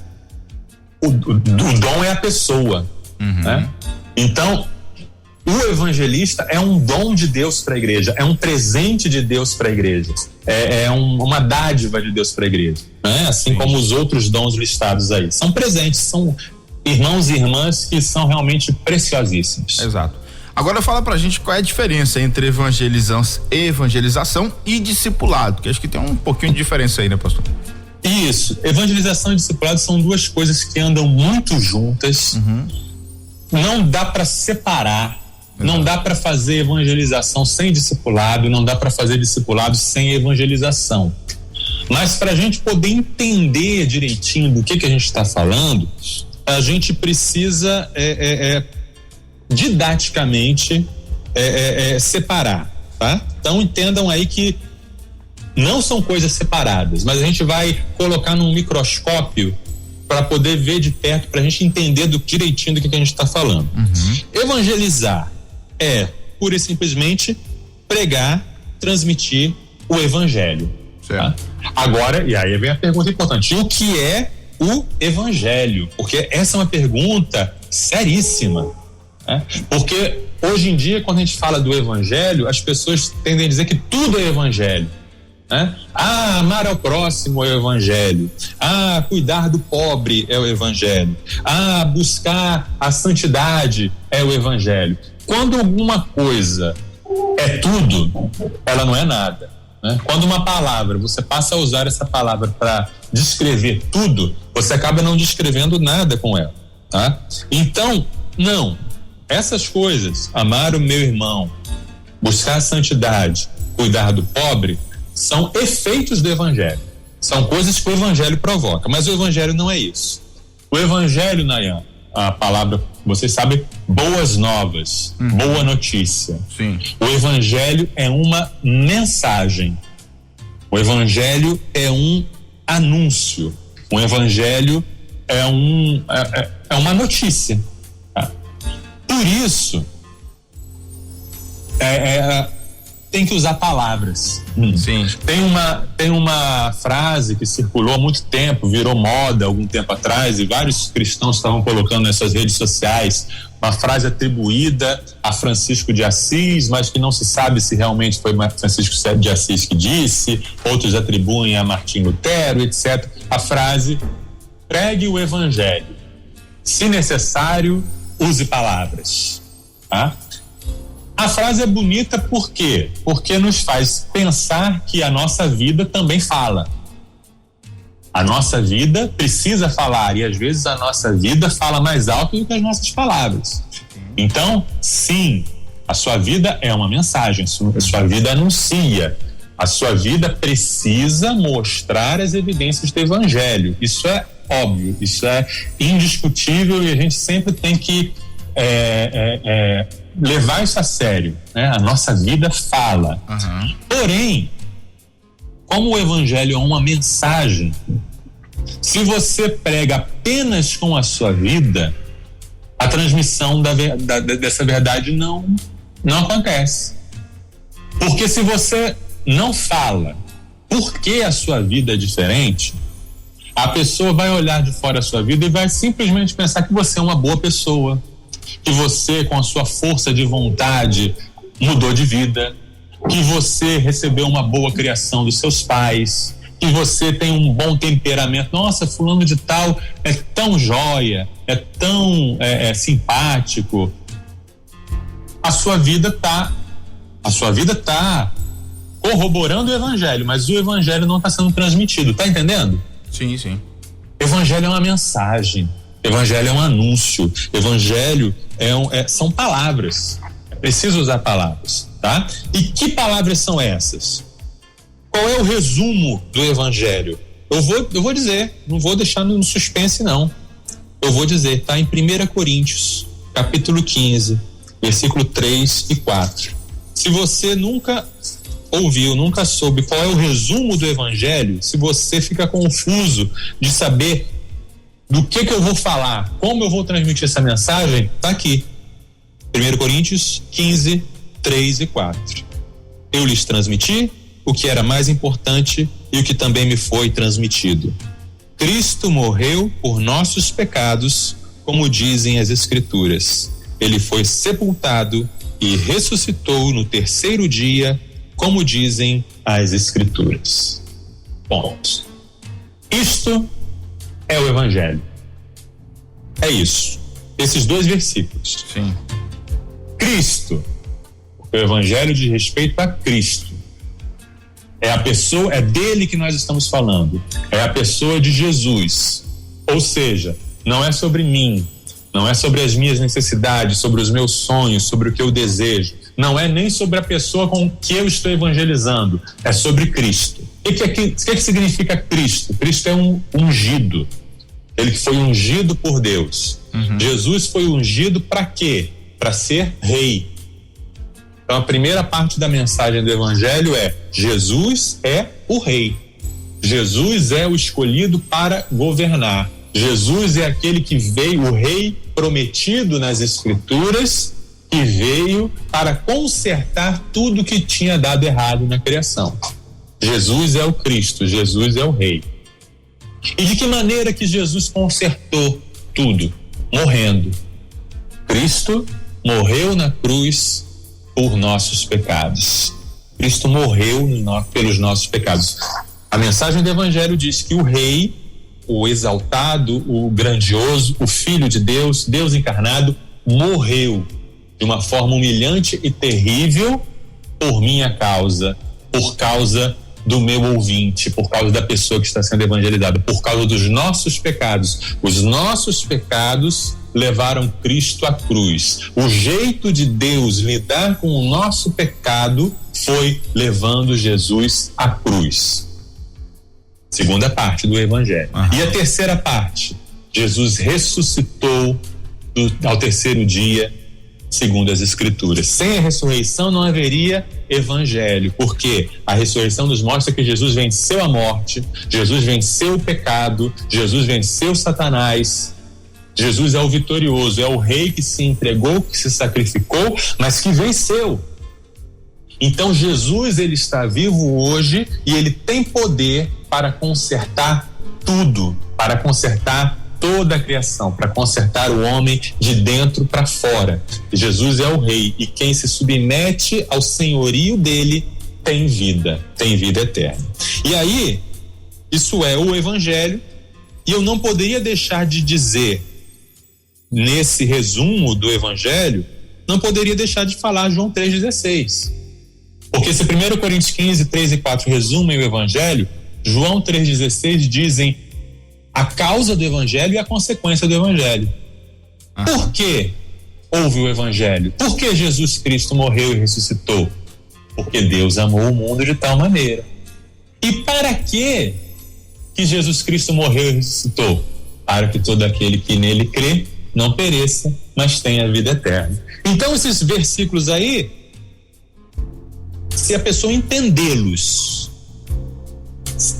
o dom é a pessoa, né? Então, o evangelista é um dom de Deus para a igreja, é um presente de Deus para a igreja, uma dádiva de Deus para a igreja, né? Assim como os outros dons listados aí. São presentes, são irmãos e irmãs que são realmente preciosíssimos. Exato. Agora fala pra gente qual é a diferença entre evangelização e discipulado, que acho que tem um pouquinho de diferença aí, né, pastor? Isso, evangelização e discipulado são 2 coisas que andam muito juntas, não dá para separar. Não dá para fazer evangelização sem discipulado, não dá para fazer discipulado sem evangelização. Mas para a gente poder entender direitinho do que a gente está falando, a gente precisa didaticamente separar, tá? Então entendam aí que não são coisas separadas, mas a gente vai colocar num microscópio para poder ver de perto, para a gente entender direitinho do que a gente está falando. Evangelizar é, pura e simplesmente, pregar, transmitir o evangelho. Tá? Agora, e aí vem a pergunta importante: o que é o evangelho? Porque essa é uma pergunta seríssima, né? Porque hoje em dia, quando a gente fala do evangelho, as pessoas tendem a dizer que tudo é evangelho, né? Amar ao próximo é o evangelho, cuidar do pobre é o evangelho, buscar a santidade é o evangelho. Quando alguma coisa é tudo, ela não é nada, né? Quando uma palavra, você passa a usar essa palavra para descrever tudo, você acaba não descrevendo nada com ela, tá? Então, não, essas coisas, amar o meu irmão, buscar a santidade, cuidar do pobre, são efeitos do evangelho, são coisas que o evangelho provoca, mas o evangelho não é isso. O evangelho, Nayan, a palavra, vocês sabem, boas novas, boa notícia. Sim. O evangelho é uma mensagem. O evangelho é um anúncio. O evangelho é uma notícia. Tá? Por isso, tem que usar palavras. Sim. Tem uma frase que circulou há muito tempo, virou moda algum tempo atrás, e vários cristãos estavam colocando nessas redes sociais, uma frase atribuída a Francisco de Assis, mas que não se sabe se realmente foi Francisco de Assis que disse, outros atribuem a Martim Lutero, etc. A frase: pregue o evangelho, se necessário, use palavras. Tá? A frase é bonita por quê? Porque nos faz pensar que a nossa vida também fala. A nossa vida precisa falar, e às vezes a nossa vida fala mais alto do que as nossas palavras. Então, sim, a sua vida é uma mensagem, a sua vida anuncia, a sua vida precisa mostrar as evidências do evangelho. Isso é óbvio, isso é indiscutível, e a gente sempre tem que levar isso a sério, né? A nossa vida fala. Porém, como o evangelho é uma mensagem, se você prega apenas com a sua vida, a transmissão dessa verdade não acontece. Porque se você não fala por que a sua vida é diferente, a pessoa vai olhar de fora a sua vida e vai simplesmente pensar que você é uma boa pessoa, que você, com a sua força de vontade, mudou de vida, que você recebeu uma boa criação dos seus pais, que você tem um bom temperamento. Nossa, fulano de tal é tão joia, é tão simpático. A sua vida tá corroborando o evangelho, mas o evangelho não está sendo transmitido, tá entendendo? Sim, sim. Evangelho é uma mensagem, evangelho é um anúncio, evangelho são palavras. É preciso usar palavras, tá? E que palavras são essas? Qual é o resumo do evangelho? Eu vou dizer, não vou deixar no suspense não. Eu vou dizer, tá em 1 Coríntios, capítulo 15, versículo 3 e 4. Se você nunca ouviu, nunca soube qual é o resumo do evangelho, se você fica confuso de saber do que eu vou falar, como eu vou transmitir essa mensagem, tá aqui. 1 Coríntios 15, 3 e 4. Eu lhes transmiti o que era mais importante e o que também me foi transmitido. Cristo morreu por nossos pecados, como dizem as Escrituras. Ele foi sepultado e ressuscitou no terceiro dia, como dizem as Escrituras. Ponto. Isto é o Evangelho. É isso. Esses 2 versículos. Sim. Cristo. O Evangelho diz respeito a Cristo. É a pessoa, é dele que nós estamos falando. É a pessoa de Jesus. Ou seja, não é sobre mim, não é sobre as minhas necessidades, sobre os meus sonhos, sobre o que eu desejo. Não é nem sobre a pessoa com que eu estou evangelizando. É sobre Cristo. O que significa Cristo? Cristo é um ungido. Ele que foi ungido por Deus. Uhum. Jesus foi ungido para quê? Para ser rei. Então a primeira parte da mensagem do evangelho é: Jesus é o rei. Jesus é o escolhido para governar. Jesus é aquele que veio, o rei prometido nas Escrituras, que veio para consertar tudo que tinha dado errado na criação. Jesus é o Cristo, Jesus é o rei. E de que maneira que Jesus consertou tudo? Morrendo. Cristo morreu na cruz por nossos pecados. Cristo morreu pelos nossos pecados. A mensagem do evangelho diz que o rei, o exaltado, o grandioso, o Filho de Deus, Deus encarnado, morreu de uma forma humilhante e terrível por minha causa, por causa do meu ouvinte, por causa da pessoa que está sendo evangelizada, por causa dos nossos pecados. Os nossos pecados levaram Cristo à cruz. O jeito de Deus lidar com o nosso pecado foi levando Jesus à cruz. Segunda parte do evangelho. Uhum. E a terceira parte: Jesus ressuscitou ao terceiro dia, segundo as Escrituras. Sem a ressurreição não haveria evangelho, porque a ressurreição nos mostra que Jesus venceu a morte, Jesus venceu o pecado, Jesus venceu Satanás. Jesus é o vitorioso, é o rei que se entregou, que se sacrificou, mas que venceu. Então Jesus, ele está vivo hoje e ele tem poder para consertar tudo, para consertar toda a criação, para consertar o homem de dentro para fora. Jesus é o rei e quem se submete ao senhorio dele tem vida eterna. E aí, isso é o evangelho, e eu não poderia deixar de dizer, nesse resumo do evangelho, não poderia deixar de falar João 3,16. Porque se 1 Coríntios 15, 3 e 4 resumem o evangelho, João 3,16 dizem a causa do evangelho e a consequência do evangelho. Por que houve o evangelho? Por que Jesus Cristo morreu e ressuscitou? Porque Deus amou o mundo de tal maneira. E para que Jesus Cristo morreu e ressuscitou? Para que todo aquele que nele crê não pereça, mas tenha vida eterna. Então esses versículos aí, se a pessoa entendê-los,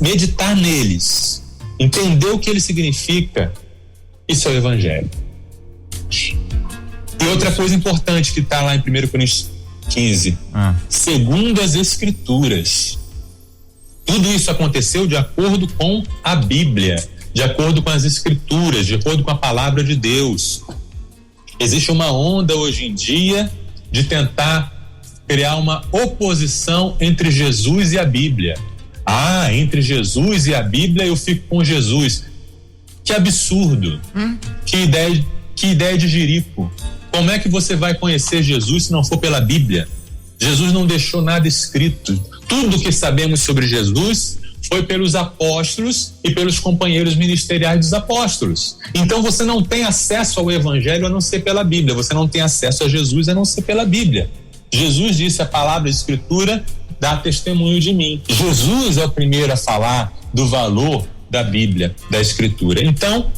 meditar neles, entender o que ele significa, isso é o evangelho. E outra coisa importante que está lá em 1 Coríntios 15, segundo as Escrituras, tudo isso aconteceu de acordo com a Bíblia, de acordo com as Escrituras, de acordo com a palavra de Deus. Existe uma onda hoje em dia de tentar criar uma oposição entre Jesus e a Bíblia. Entre Jesus e a Bíblia eu fico com Jesus. Que absurdo. Que ideia de jirico. Como é que você vai conhecer Jesus se não for pela Bíblia? Jesus não deixou nada escrito. Tudo que sabemos sobre Jesus foi pelos apóstolos e pelos companheiros ministeriais dos apóstolos. Então você não tem acesso ao evangelho a não ser pela Bíblia, você não tem acesso a Jesus a não ser pela Bíblia. Jesus disse: a palavra de escritura dá testemunho de mim. Jesus é o primeiro a falar do valor da Bíblia, da escritura. Então,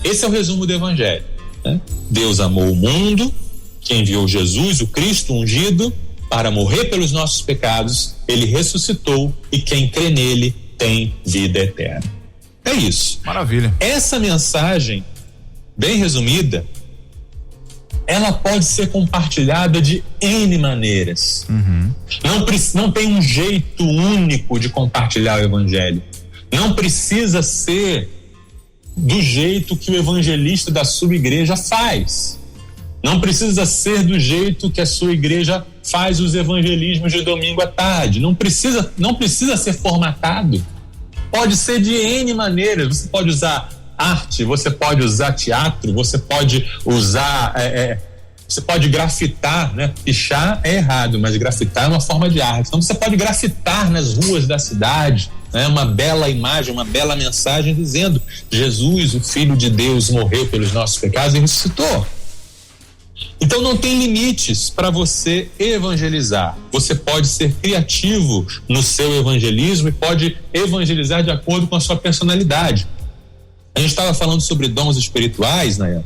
esse é o resumo do evangelho, né? Deus amou o mundo, que enviou Jesus, o Cristo ungido, para morrer pelos nossos pecados, ele ressuscitou e quem crê nele tem vida eterna. É isso. Maravilha. Essa mensagem, bem resumida, ela pode ser compartilhada de N maneiras. Não tem um jeito único de compartilhar o evangelho. Não precisa ser do jeito que o evangelista da sua igreja faz. Não precisa ser do jeito que a sua igreja faz os evangelismos de domingo à tarde. Não precisa ser formatado. Pode ser de N maneiras. Você pode usar arte, você pode usar teatro, você pode usar... você pode grafitar, né? Pichar é errado, mas grafitar é uma forma de arte. Então você pode grafitar nas ruas da cidade, né? Uma bela imagem, uma bela mensagem dizendo: Jesus, o Filho de Deus, morreu pelos nossos pecados e ressuscitou. Então não tem limites para você evangelizar. Você pode ser criativo no seu evangelismo e pode evangelizar de acordo com a sua personalidade. A gente estava falando sobre dons espirituais, né?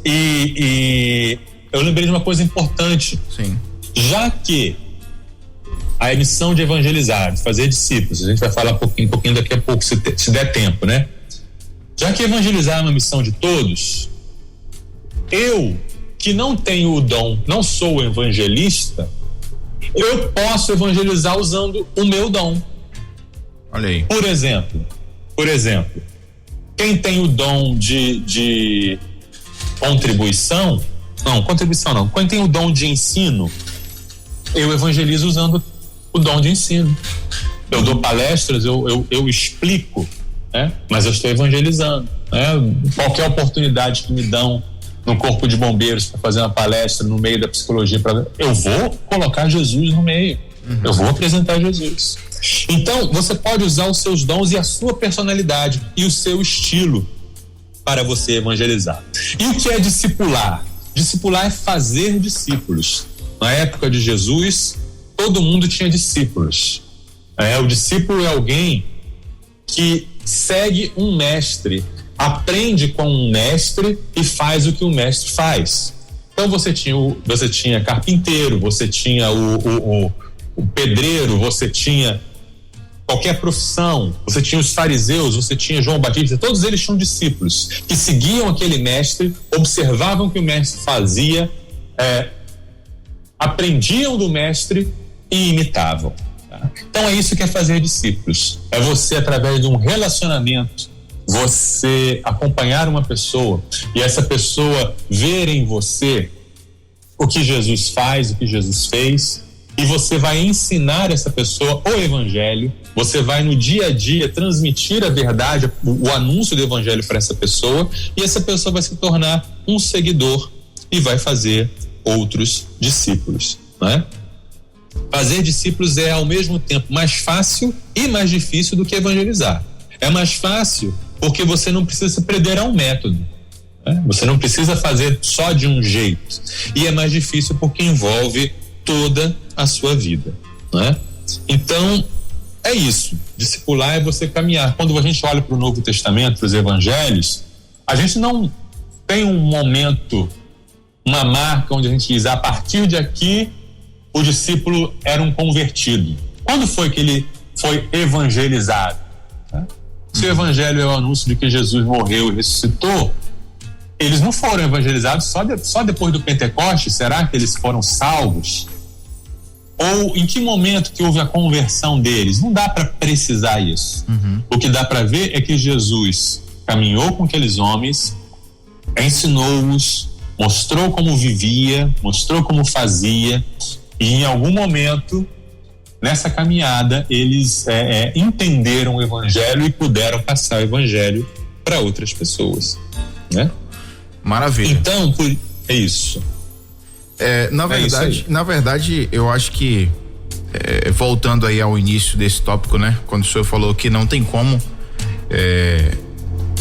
E eu lembrei de uma coisa importante. Sim. Já que a missão de evangelizar, de fazer discípulos, a gente vai falar um pouquinho daqui a pouco, se der tempo, né? Já que evangelizar é uma missão de todos, eu, que não tenho o dom, não sou evangelista, eu posso evangelizar usando o meu dom. Olha aí. Por exemplo, quem tem o dom de contribuição não. Quem tem o dom de ensino, eu evangelizo usando o dom de ensino. Eu dou palestras, eu explico, né? Mas eu estou evangelizando, né? Qualquer oportunidade que me dão no corpo de bombeiros para fazer uma palestra no meio da psicologia, eu vou colocar Jesus no meio. Eu vou apresentar Jesus. Então, você pode usar os seus dons e a sua personalidade e o seu estilo para você evangelizar. E o que é discipular? Discipular é fazer discípulos. Na época de Jesus, todo mundo tinha discípulos. O discípulo é alguém que segue um mestre, aprende com um mestre e faz o que o mestre faz. Então você tinha carpinteiro, você tinha o pedreiro, você tinha qualquer profissão, você tinha os fariseus, você tinha João Batista, todos eles tinham discípulos que seguiam aquele mestre, observavam o que o mestre fazia, aprendiam do mestre e imitavam. Tá? Então é isso que é fazer discípulos. É você, através de um relacionamento, você acompanhar uma pessoa e essa pessoa ver em você o que Jesus faz, o que Jesus fez, e você vai ensinar essa pessoa o evangelho, você vai no dia a dia transmitir a verdade, o anúncio do evangelho para essa pessoa, e essa pessoa vai se tornar um seguidor e vai fazer outros discípulos, né? Fazer discípulos é ao mesmo tempo mais fácil e mais difícil do que evangelizar. É mais fácil porque você não precisa se prender a um método, né? Você não precisa fazer só de um jeito, e é mais difícil porque envolve toda a sua vida, né? Então é isso, discipular é você caminhar. Quando a gente olha para o Novo Testamento, para os evangelhos, a gente não tem um momento, uma marca onde a gente diz: a partir de aqui o discípulo era um convertido. Quando foi que ele foi evangelizado? Se o evangelho é o anúncio de que Jesus morreu e ressuscitou, eles não foram evangelizados só depois do Pentecostes? Será que eles foram salvos? Ou em que momento que houve a conversão deles? Não dá para precisar isso. O que dá para ver é que Jesus caminhou com aqueles homens, ensinou-os, mostrou como vivia, mostrou como fazia, e em algum momento nessa caminhada eles entenderam o evangelho e puderam passar o evangelho para outras pessoas, né? Maravilha. Então, é isso. Na verdade, eu acho que voltando aí ao início desse tópico, né? Quando o senhor falou que não tem como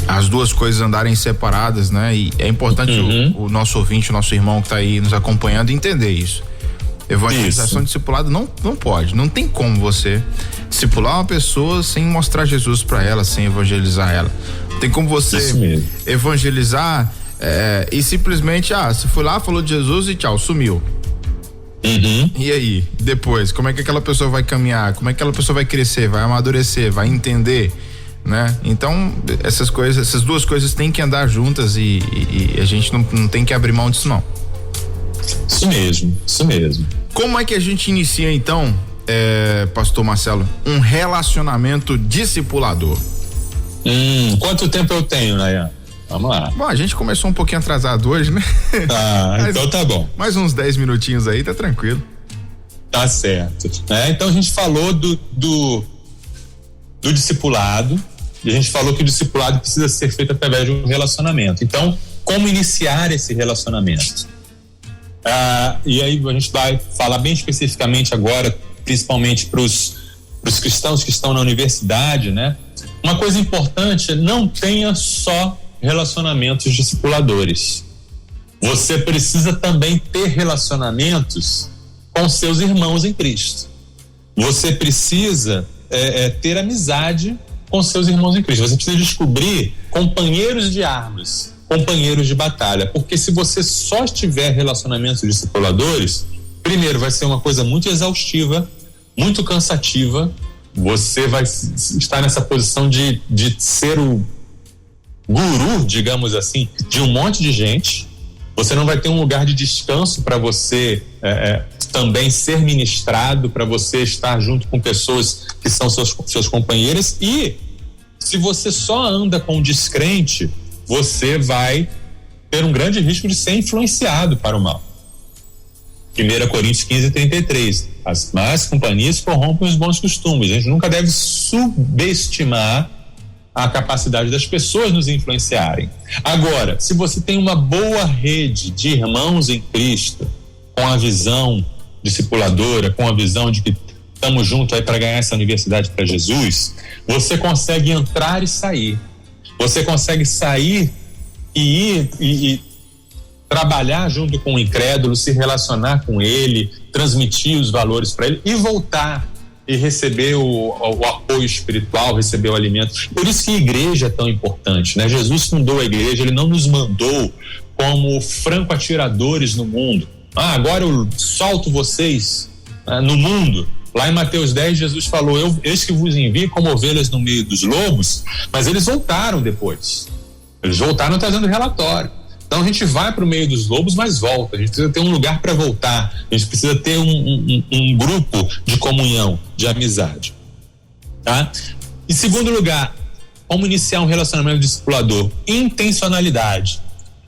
as duas coisas andarem separadas, né? E é importante o nosso ouvinte, o nosso irmão que está aí nos acompanhando entender isso. Evangelização, discipulado não pode, não tem como você discipular uma pessoa sem mostrar Jesus para ela, sem evangelizar ela. Tem como você evangelizar e simplesmente, você foi lá, falou de Jesus e tchau, sumiu. E aí, depois, como é que aquela pessoa vai caminhar? Como é que aquela pessoa vai crescer, vai amadurecer, vai entender, né? Então, essas duas coisas têm que andar juntas e a gente não tem que abrir mão disso, não. Isso mesmo. Como é que a gente inicia, então, pastor Marcelo, um relacionamento discipulador? Quanto tempo eu tenho, Nayan? Vamos lá. Bom, a gente começou um pouquinho atrasado hoje, né? Então tá bom. Mais uns 10 minutinhos aí, tá tranquilo. Tá certo. Então a gente falou do discipulado, e a gente falou que o discipulado precisa ser feito através de um relacionamento. Então, como iniciar esse relacionamento? E aí a gente vai falar bem especificamente agora, principalmente para os cristãos que estão na universidade, né? Uma coisa importante, não tenha só relacionamentos discipuladores. Você precisa também ter relacionamentos com seus irmãos em Cristo. Você precisa ter amizade com seus irmãos em Cristo. Você precisa descobrir companheiros de armas, companheiros de batalha, porque se você só tiver relacionamentos discipuladores, primeiro vai ser uma coisa muito exaustiva, muito cansativa. Você vai estar nessa posição de ser o guru, digamos assim, de um monte de gente. Você não vai ter um lugar de descanso para você também ser ministrado, para você estar junto com pessoas que são seus companheiros. E se você só anda com um descrente, você vai ter um grande risco de ser influenciado para o mal. 1 Coríntios 15:33. As más companhias corrompem os bons costumes. A gente nunca deve subestimar a capacidade das pessoas nos influenciarem. Agora, se você tem uma boa rede de irmãos em Cristo, com a visão discipuladora, com a visão de que estamos juntos aí para ganhar essa universidade para Jesus, você consegue entrar e sair. Você consegue sair e ir e trabalhar junto com o incrédulo, se relacionar com ele, transmitir os valores para ele e voltar e receber o apoio espiritual, receber o alimento. Por isso que a igreja é tão importante, né? Jesus fundou a igreja, ele não nos mandou como franco-atiradores no mundo. Agora eu solto vocês no mundo. Lá em Mateus 10, Jesus falou: eis que vos envio como ovelhas no meio dos lobos, mas eles voltaram depois. Eles voltaram trazendo relatório. Então a gente vai para o meio dos lobos, mas volta. A gente precisa ter um lugar para voltar. A gente precisa ter um grupo de comunhão, de amizade. Tá? Em segundo lugar, como iniciar um relacionamento discipulador? Intencionalidade.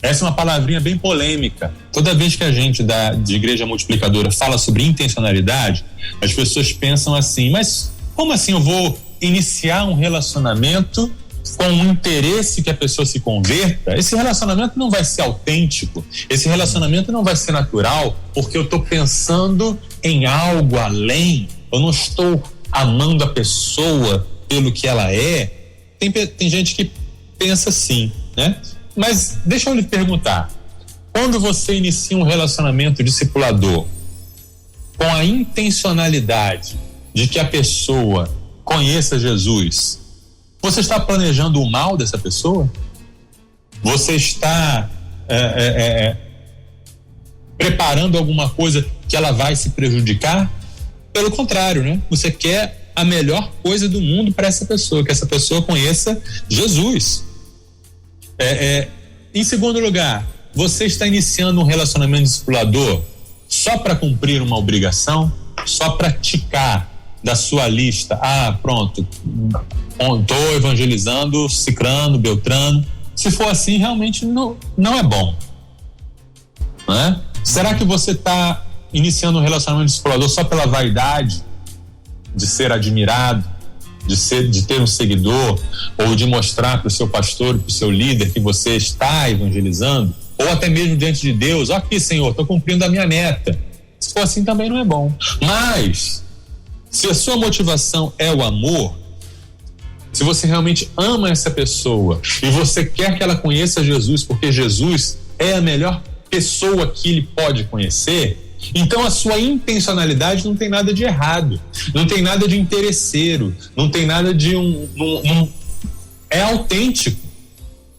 Essa é uma palavrinha bem polêmica. Toda vez que a gente de Igreja Multiplicadora fala sobre intencionalidade, as pessoas pensam assim: mas como assim eu vou iniciar um relacionamento com o interesse que a pessoa se converta? Esse relacionamento não vai ser autêntico, esse relacionamento não vai ser natural, porque eu estou pensando em algo além, eu não estou amando a pessoa pelo que ela é. Tem gente que pensa assim, né? Mas deixa eu lhe perguntar, quando você inicia um relacionamento discipulador com a intencionalidade de que a pessoa conheça Jesus, você está planejando o mal dessa pessoa? Você está preparando alguma coisa que ela vai se prejudicar? Pelo contrário, né? Você quer a melhor coisa do mundo para essa pessoa, que essa pessoa conheça Jesus. Em segundo lugar, você está iniciando um relacionamento discipulador só para cumprir uma obrigação, só para ticar da sua lista: pronto, estou evangelizando Cicrano, Beltrano. Se for assim, realmente não é bom, né? Será que você está iniciando um relacionamento discipulador só pela vaidade de ser admirado, de ter um seguidor, ou de mostrar para o seu pastor, para o seu líder que você está evangelizando, ou até mesmo diante de Deus: aqui, Senhor, estou cumprindo a minha meta? Se for assim, também não é bom. Mas Se a sua motivação é o amor, se você realmente ama essa pessoa e você quer que ela conheça Jesus, porque Jesus é a melhor pessoa que ele pode conhecer, então a sua intencionalidade não tem nada de errado, não tem nada de interesseiro, não tem nada de é autêntico,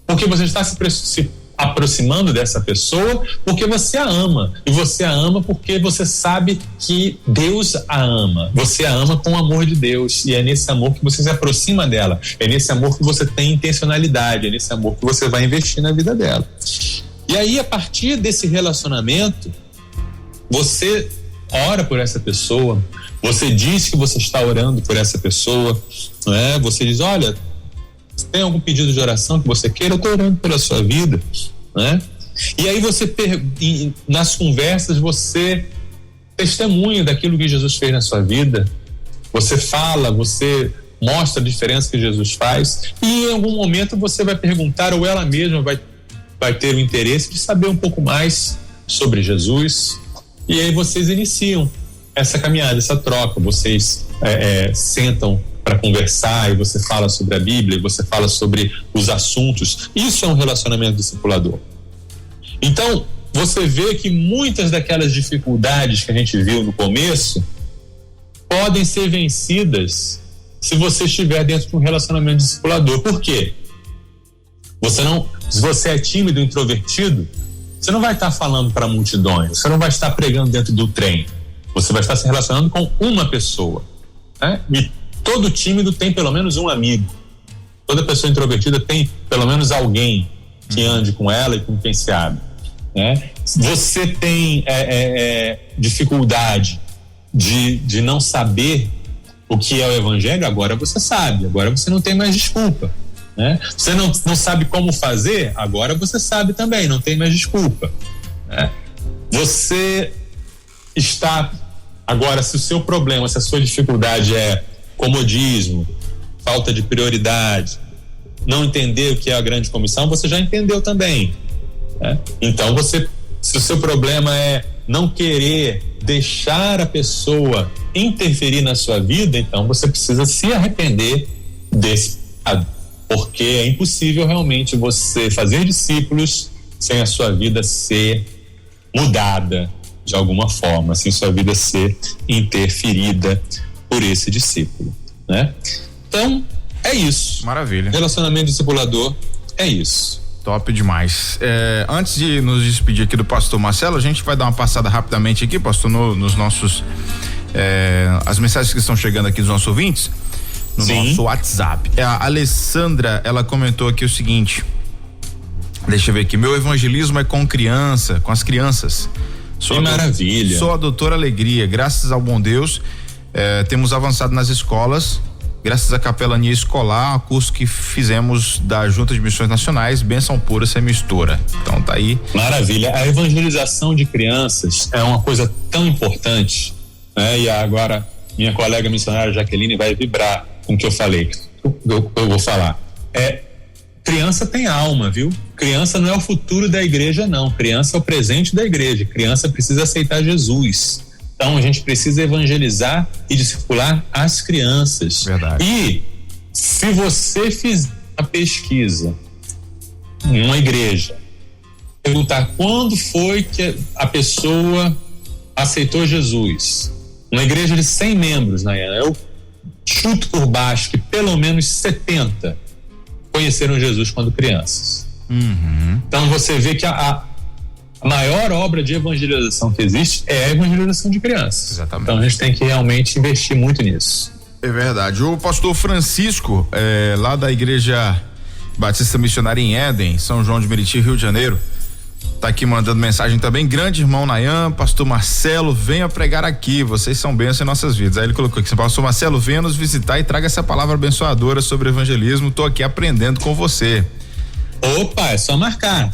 porque você está se aproximando dessa pessoa porque você a ama, e você a ama porque você sabe que Deus a ama, você a ama com o amor de Deus, e é nesse amor que você se aproxima dela, é nesse amor que você tem intencionalidade, é nesse amor que você vai investir na vida dela. E aí, a partir desse relacionamento, você ora por essa pessoa, você diz que você está orando por essa pessoa, né? Você diz, olha, tem algum pedido de oração que você queira? Eu estou orando pela sua vida, né? E aí nas conversas você testemunha daquilo que Jesus fez na sua vida, você fala, você mostra a diferença que Jesus faz, e em algum momento você vai perguntar, ou ela mesma vai ter o interesse de saber um pouco mais sobre Jesus, e aí vocês iniciam essa caminhada, essa troca, vocês sentam para conversar, e você fala sobre a Bíblia, e você fala sobre os assuntos. Isso é um relacionamento discipulador. Então, você vê que muitas daquelas dificuldades que a gente viu no começo podem ser vencidas se você estiver dentro de um relacionamento discipulador. Por quê? Se você é tímido, introvertido, você não vai estar falando para multidões, você não vai estar pregando dentro do trem, você vai estar se relacionando com uma pessoa, né? E todo tímido tem pelo menos um amigo. Toda pessoa introvertida tem pelo menos alguém que ande com ela e com quem se abre, né? Você tem dificuldade de não saber o que é o evangelho, agora você sabe, agora você não tem mais desculpa, né? Você não sabe como fazer, agora você sabe também, não tem mais desculpa, né? Você está agora, se o seu problema, se a sua dificuldade é comodismo, falta de prioridade, não entender o que é a grande comissão, você já entendeu também, né? Então se o seu problema é não querer deixar a pessoa interferir na sua vida, então você precisa se arrepender desse pecado, porque é impossível realmente você fazer discípulos sem a sua vida ser mudada de alguma forma, sem sua vida ser interferida por esse discípulo, né? Então, é isso. Maravilha. Relacionamento discipulador é isso. Top demais. Antes de nos despedir aqui do pastor Marcelo, a gente vai dar uma passada rapidamente aqui, pastor, nos nossos as mensagens que estão chegando aqui dos nossos ouvintes no nosso WhatsApp. A Alessandra, ela comentou aqui o seguinte, deixa eu ver aqui, meu evangelismo é com as crianças. Que maravilha. Sou a doutora Alegria, graças ao bom Deus, temos avançado nas escolas, graças à capelania escolar, curso que fizemos da Junta de Missões Nacionais, bênção pura sem mistura. Então tá aí. Maravilha. A evangelização de crianças é uma coisa tão importante, né? E agora minha colega missionária Jaqueline vai vibrar com o que eu falei. Eu vou falar. Criança tem alma, viu? Criança não é o futuro da igreja, não. Criança é o presente da igreja. Criança precisa aceitar Jesus. Então a gente precisa evangelizar e discipular as crianças. Verdade. E se você fizer uma pesquisa em uma igreja, perguntar quando foi que a pessoa aceitou Jesus, uma igreja de 100 membros, Nayana, eu chuto por baixo que pelo menos 70 conheceram Jesus quando crianças. Uhum. Então você vê que a maior obra de evangelização que existe é a evangelização de crianças. Exatamente. Então a gente tem que realmente investir muito nisso. É verdade. O pastor Francisco, lá da Igreja Batista Missionária em Éden, São João de Meriti, Rio de Janeiro, tá aqui mandando mensagem também. Grande irmão Nayan, pastor Marcelo, venha pregar aqui, vocês são bênçãos em nossas vidas. Aí ele colocou aqui, pastor Marcelo, venha nos visitar e traga essa palavra abençoadora sobre evangelismo, tô aqui aprendendo com você. Opa, é só marcar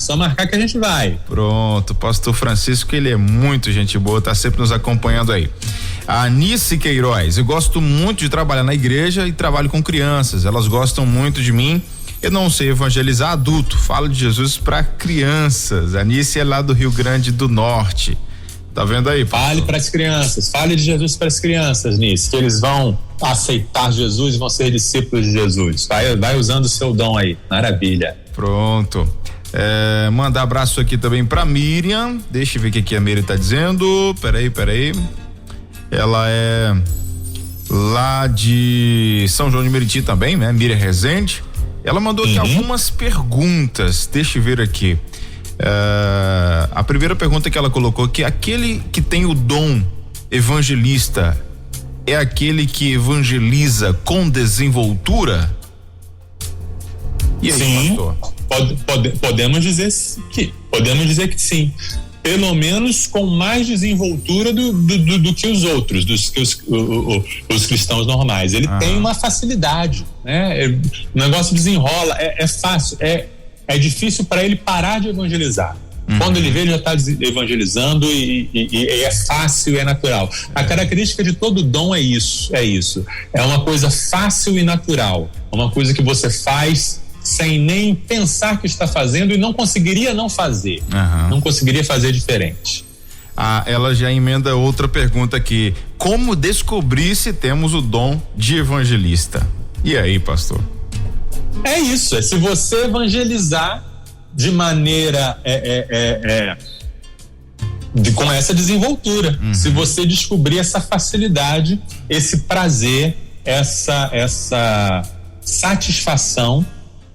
que a gente vai. Pronto, pastor Francisco, ele é muito gente boa, tá sempre nos acompanhando aí. A Anice Queiroz, eu gosto muito de trabalhar na igreja e trabalho com crianças, elas gostam muito de mim. Eu não sei evangelizar adulto, falo de Jesus para crianças. A Anice é lá do Rio Grande do Norte. Tá vendo aí? Fale para as crianças, fale de Jesus para as crianças, Nisso, que eles vão aceitar Jesus e vão ser discípulos de Jesus. Vai usando o seu dom aí. Maravilha. Pronto. Mandar abraço aqui também pra Miriam. Deixa eu ver o que a Miriam tá dizendo. Peraí. Ela é lá de São João de Meriti também, né? Miriam Rezende. Ela mandou aqui algumas perguntas. Deixa eu ver aqui. A primeira pergunta que ela colocou, que aquele que tem o dom evangelista é aquele que evangeliza com desenvoltura? E aí, sim, pastor? podemos dizer que sim. Pelo menos com mais desenvoltura do que os outros, os cristãos normais. Ele tem uma facilidade, né? O negócio desenrola, é fácil, é difícil para ele parar de evangelizar. Quando ele vê, ele já está evangelizando e é fácil e é natural. A característica de todo dom é isso. É uma coisa fácil e natural. É uma coisa que você faz sem nem pensar que está fazendo e não conseguiria não fazer. Não conseguiria fazer diferente. Ela já emenda outra pergunta aqui. Como descobrir se temos o dom de evangelista? E aí, pastor? É isso, se você evangelizar de maneira com essa desenvoltura, se você descobrir essa facilidade, esse prazer, essa satisfação,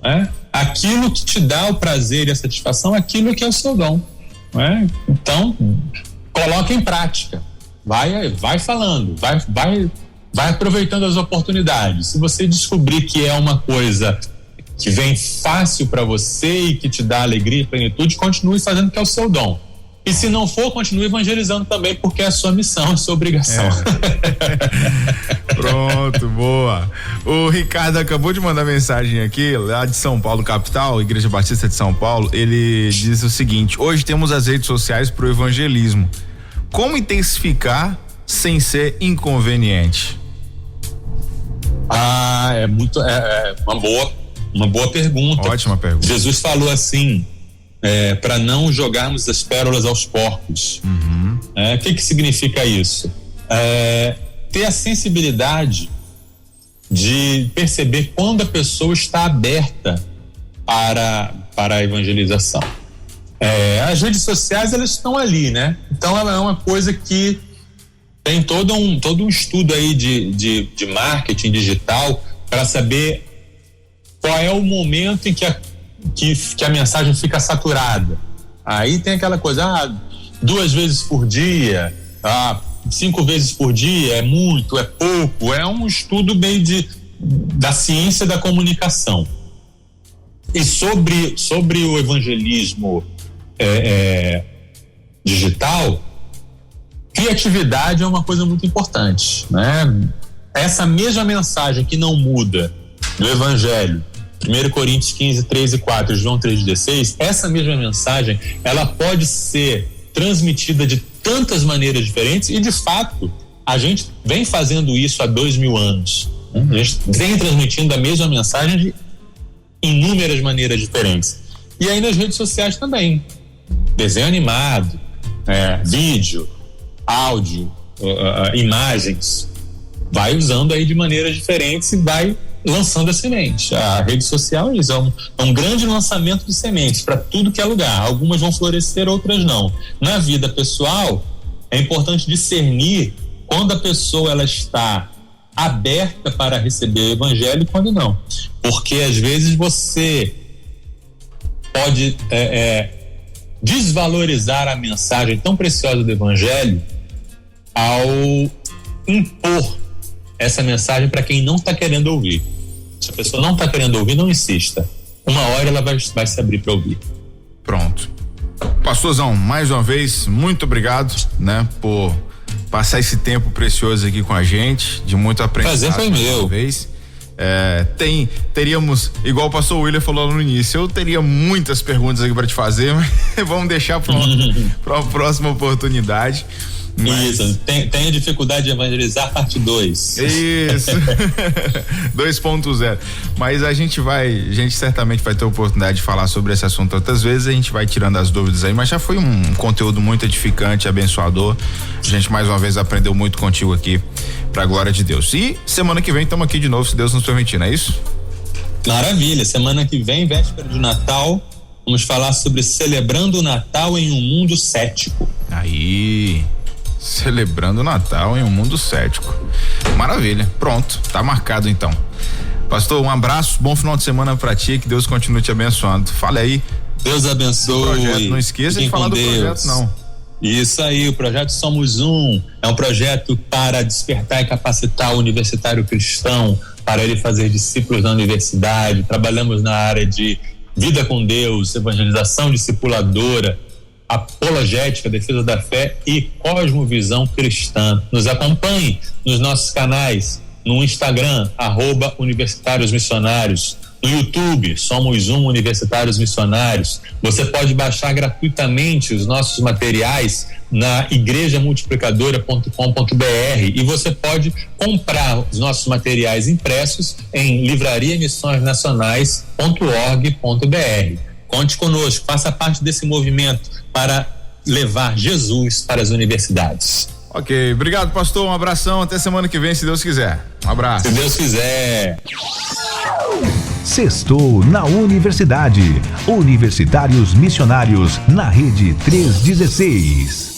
né? Aquilo que te dá o prazer e a satisfação, aquilo que é o seu dom, né? Então, coloque em prática, vai falando, vai aproveitando as oportunidades. Se você descobrir que é uma coisa que vem fácil para você e que te dá alegria e plenitude, continue fazendo, que é o seu dom. E se não for, continue evangelizando também, porque é a sua missão, a sua obrigação. Pronto, boa. O Ricardo acabou de mandar mensagem aqui, lá de São Paulo, capital, Igreja Batista de São Paulo. Ele diz o seguinte: hoje temos as redes sociais pro evangelismo. Como intensificar sem ser inconveniente? É uma boa pergunta. Ótima pergunta. Jesus falou assim, para não jogarmos as pérolas aos porcos. O que significa isso? Ter a sensibilidade de perceber quando a pessoa está aberta para a evangelização. As redes sociais, elas estão ali, né? Então ela é uma coisa que tem todo um estudo aí de marketing digital para saber qual é o momento em que a mensagem fica saturada. Aí tem aquela coisa, 2 vezes por dia, 5 vezes por dia, é muito, é pouco. É um estudo meio da ciência da comunicação. E sobre o evangelismo digital, criatividade é uma coisa muito importante, né? Essa mesma mensagem que não muda do evangelho, 1 Coríntios 15, 3 e 4, João 3,16, essa mesma mensagem, ela pode ser transmitida de tantas maneiras diferentes, e de fato a gente vem fazendo isso há 2000 anos, né? A gente vem transmitindo a mesma mensagem de inúmeras maneiras diferentes. E aí nas redes sociais também, desenho animado, vídeo, áudio, imagens, vai usando aí de maneiras diferentes e vai lançando a semente. A rede social é um grande lançamento de sementes para tudo que é lugar. Algumas vão florescer, outras não. Na vida pessoal, é importante discernir quando a pessoa ela está aberta para receber o evangelho e quando não. Porque às vezes você pode desvalorizar a mensagem tão preciosa do evangelho ao impor essa mensagem para quem não está querendo ouvir. Se a pessoa não está querendo ouvir, não insista. Uma hora ela vai se abrir para ouvir. Pronto. Pastorzão, mais uma vez, muito obrigado, né, por passar esse tempo precioso aqui com a gente, de muito aprendizado. Prazer foi meu. Teríamos, igual o pastor William falou no início, eu teria muitas perguntas aqui para te fazer, mas vamos deixar para uma próxima oportunidade. Isso, tenho dificuldade de evangelizar, parte 2. Isso. 2.0. Mas a gente certamente vai ter oportunidade de falar sobre esse assunto outras vezes, a gente vai tirando as dúvidas aí, mas já foi um conteúdo muito edificante, abençoador. A gente mais uma vez aprendeu muito contigo aqui, pra glória de Deus. E semana que vem estamos aqui de novo, se Deus nos permitir, não é isso? Maravilha, semana que vem, véspera de Natal, vamos falar sobre celebrando o Natal em um mundo cético. Aí, celebrando o Natal em um mundo cético. Maravilha, pronto, tá marcado então. Pastor, um abraço, bom final de semana pra ti, que Deus continue te abençoando. Fale aí. Deus abençoe. Projeto, não esqueça de falar do projeto, não. Isso aí, o projeto Somos Um é um projeto para despertar e capacitar o universitário cristão, para ele fazer discípulos na universidade. Trabalhamos na área de vida com Deus, evangelização discipuladora, apologética, defesa da fé e cosmovisão cristã. Nos acompanhe nos nossos canais, no Instagram, @Universitários Missionários, no YouTube, Somos Um Universitários Missionários. Você pode baixar gratuitamente os nossos materiais na igrejamultiplicadora.com.br e você pode comprar os nossos materiais impressos em livrariamissõesnacionais.org.br. Conte conosco, faça parte desse movimento para levar Jesus para as universidades. Ok, obrigado, pastor, um abração, até semana que vem, se Deus quiser. Um abraço. Se Deus quiser. Sextou na Universidade. Universitários Missionários na Rede 316.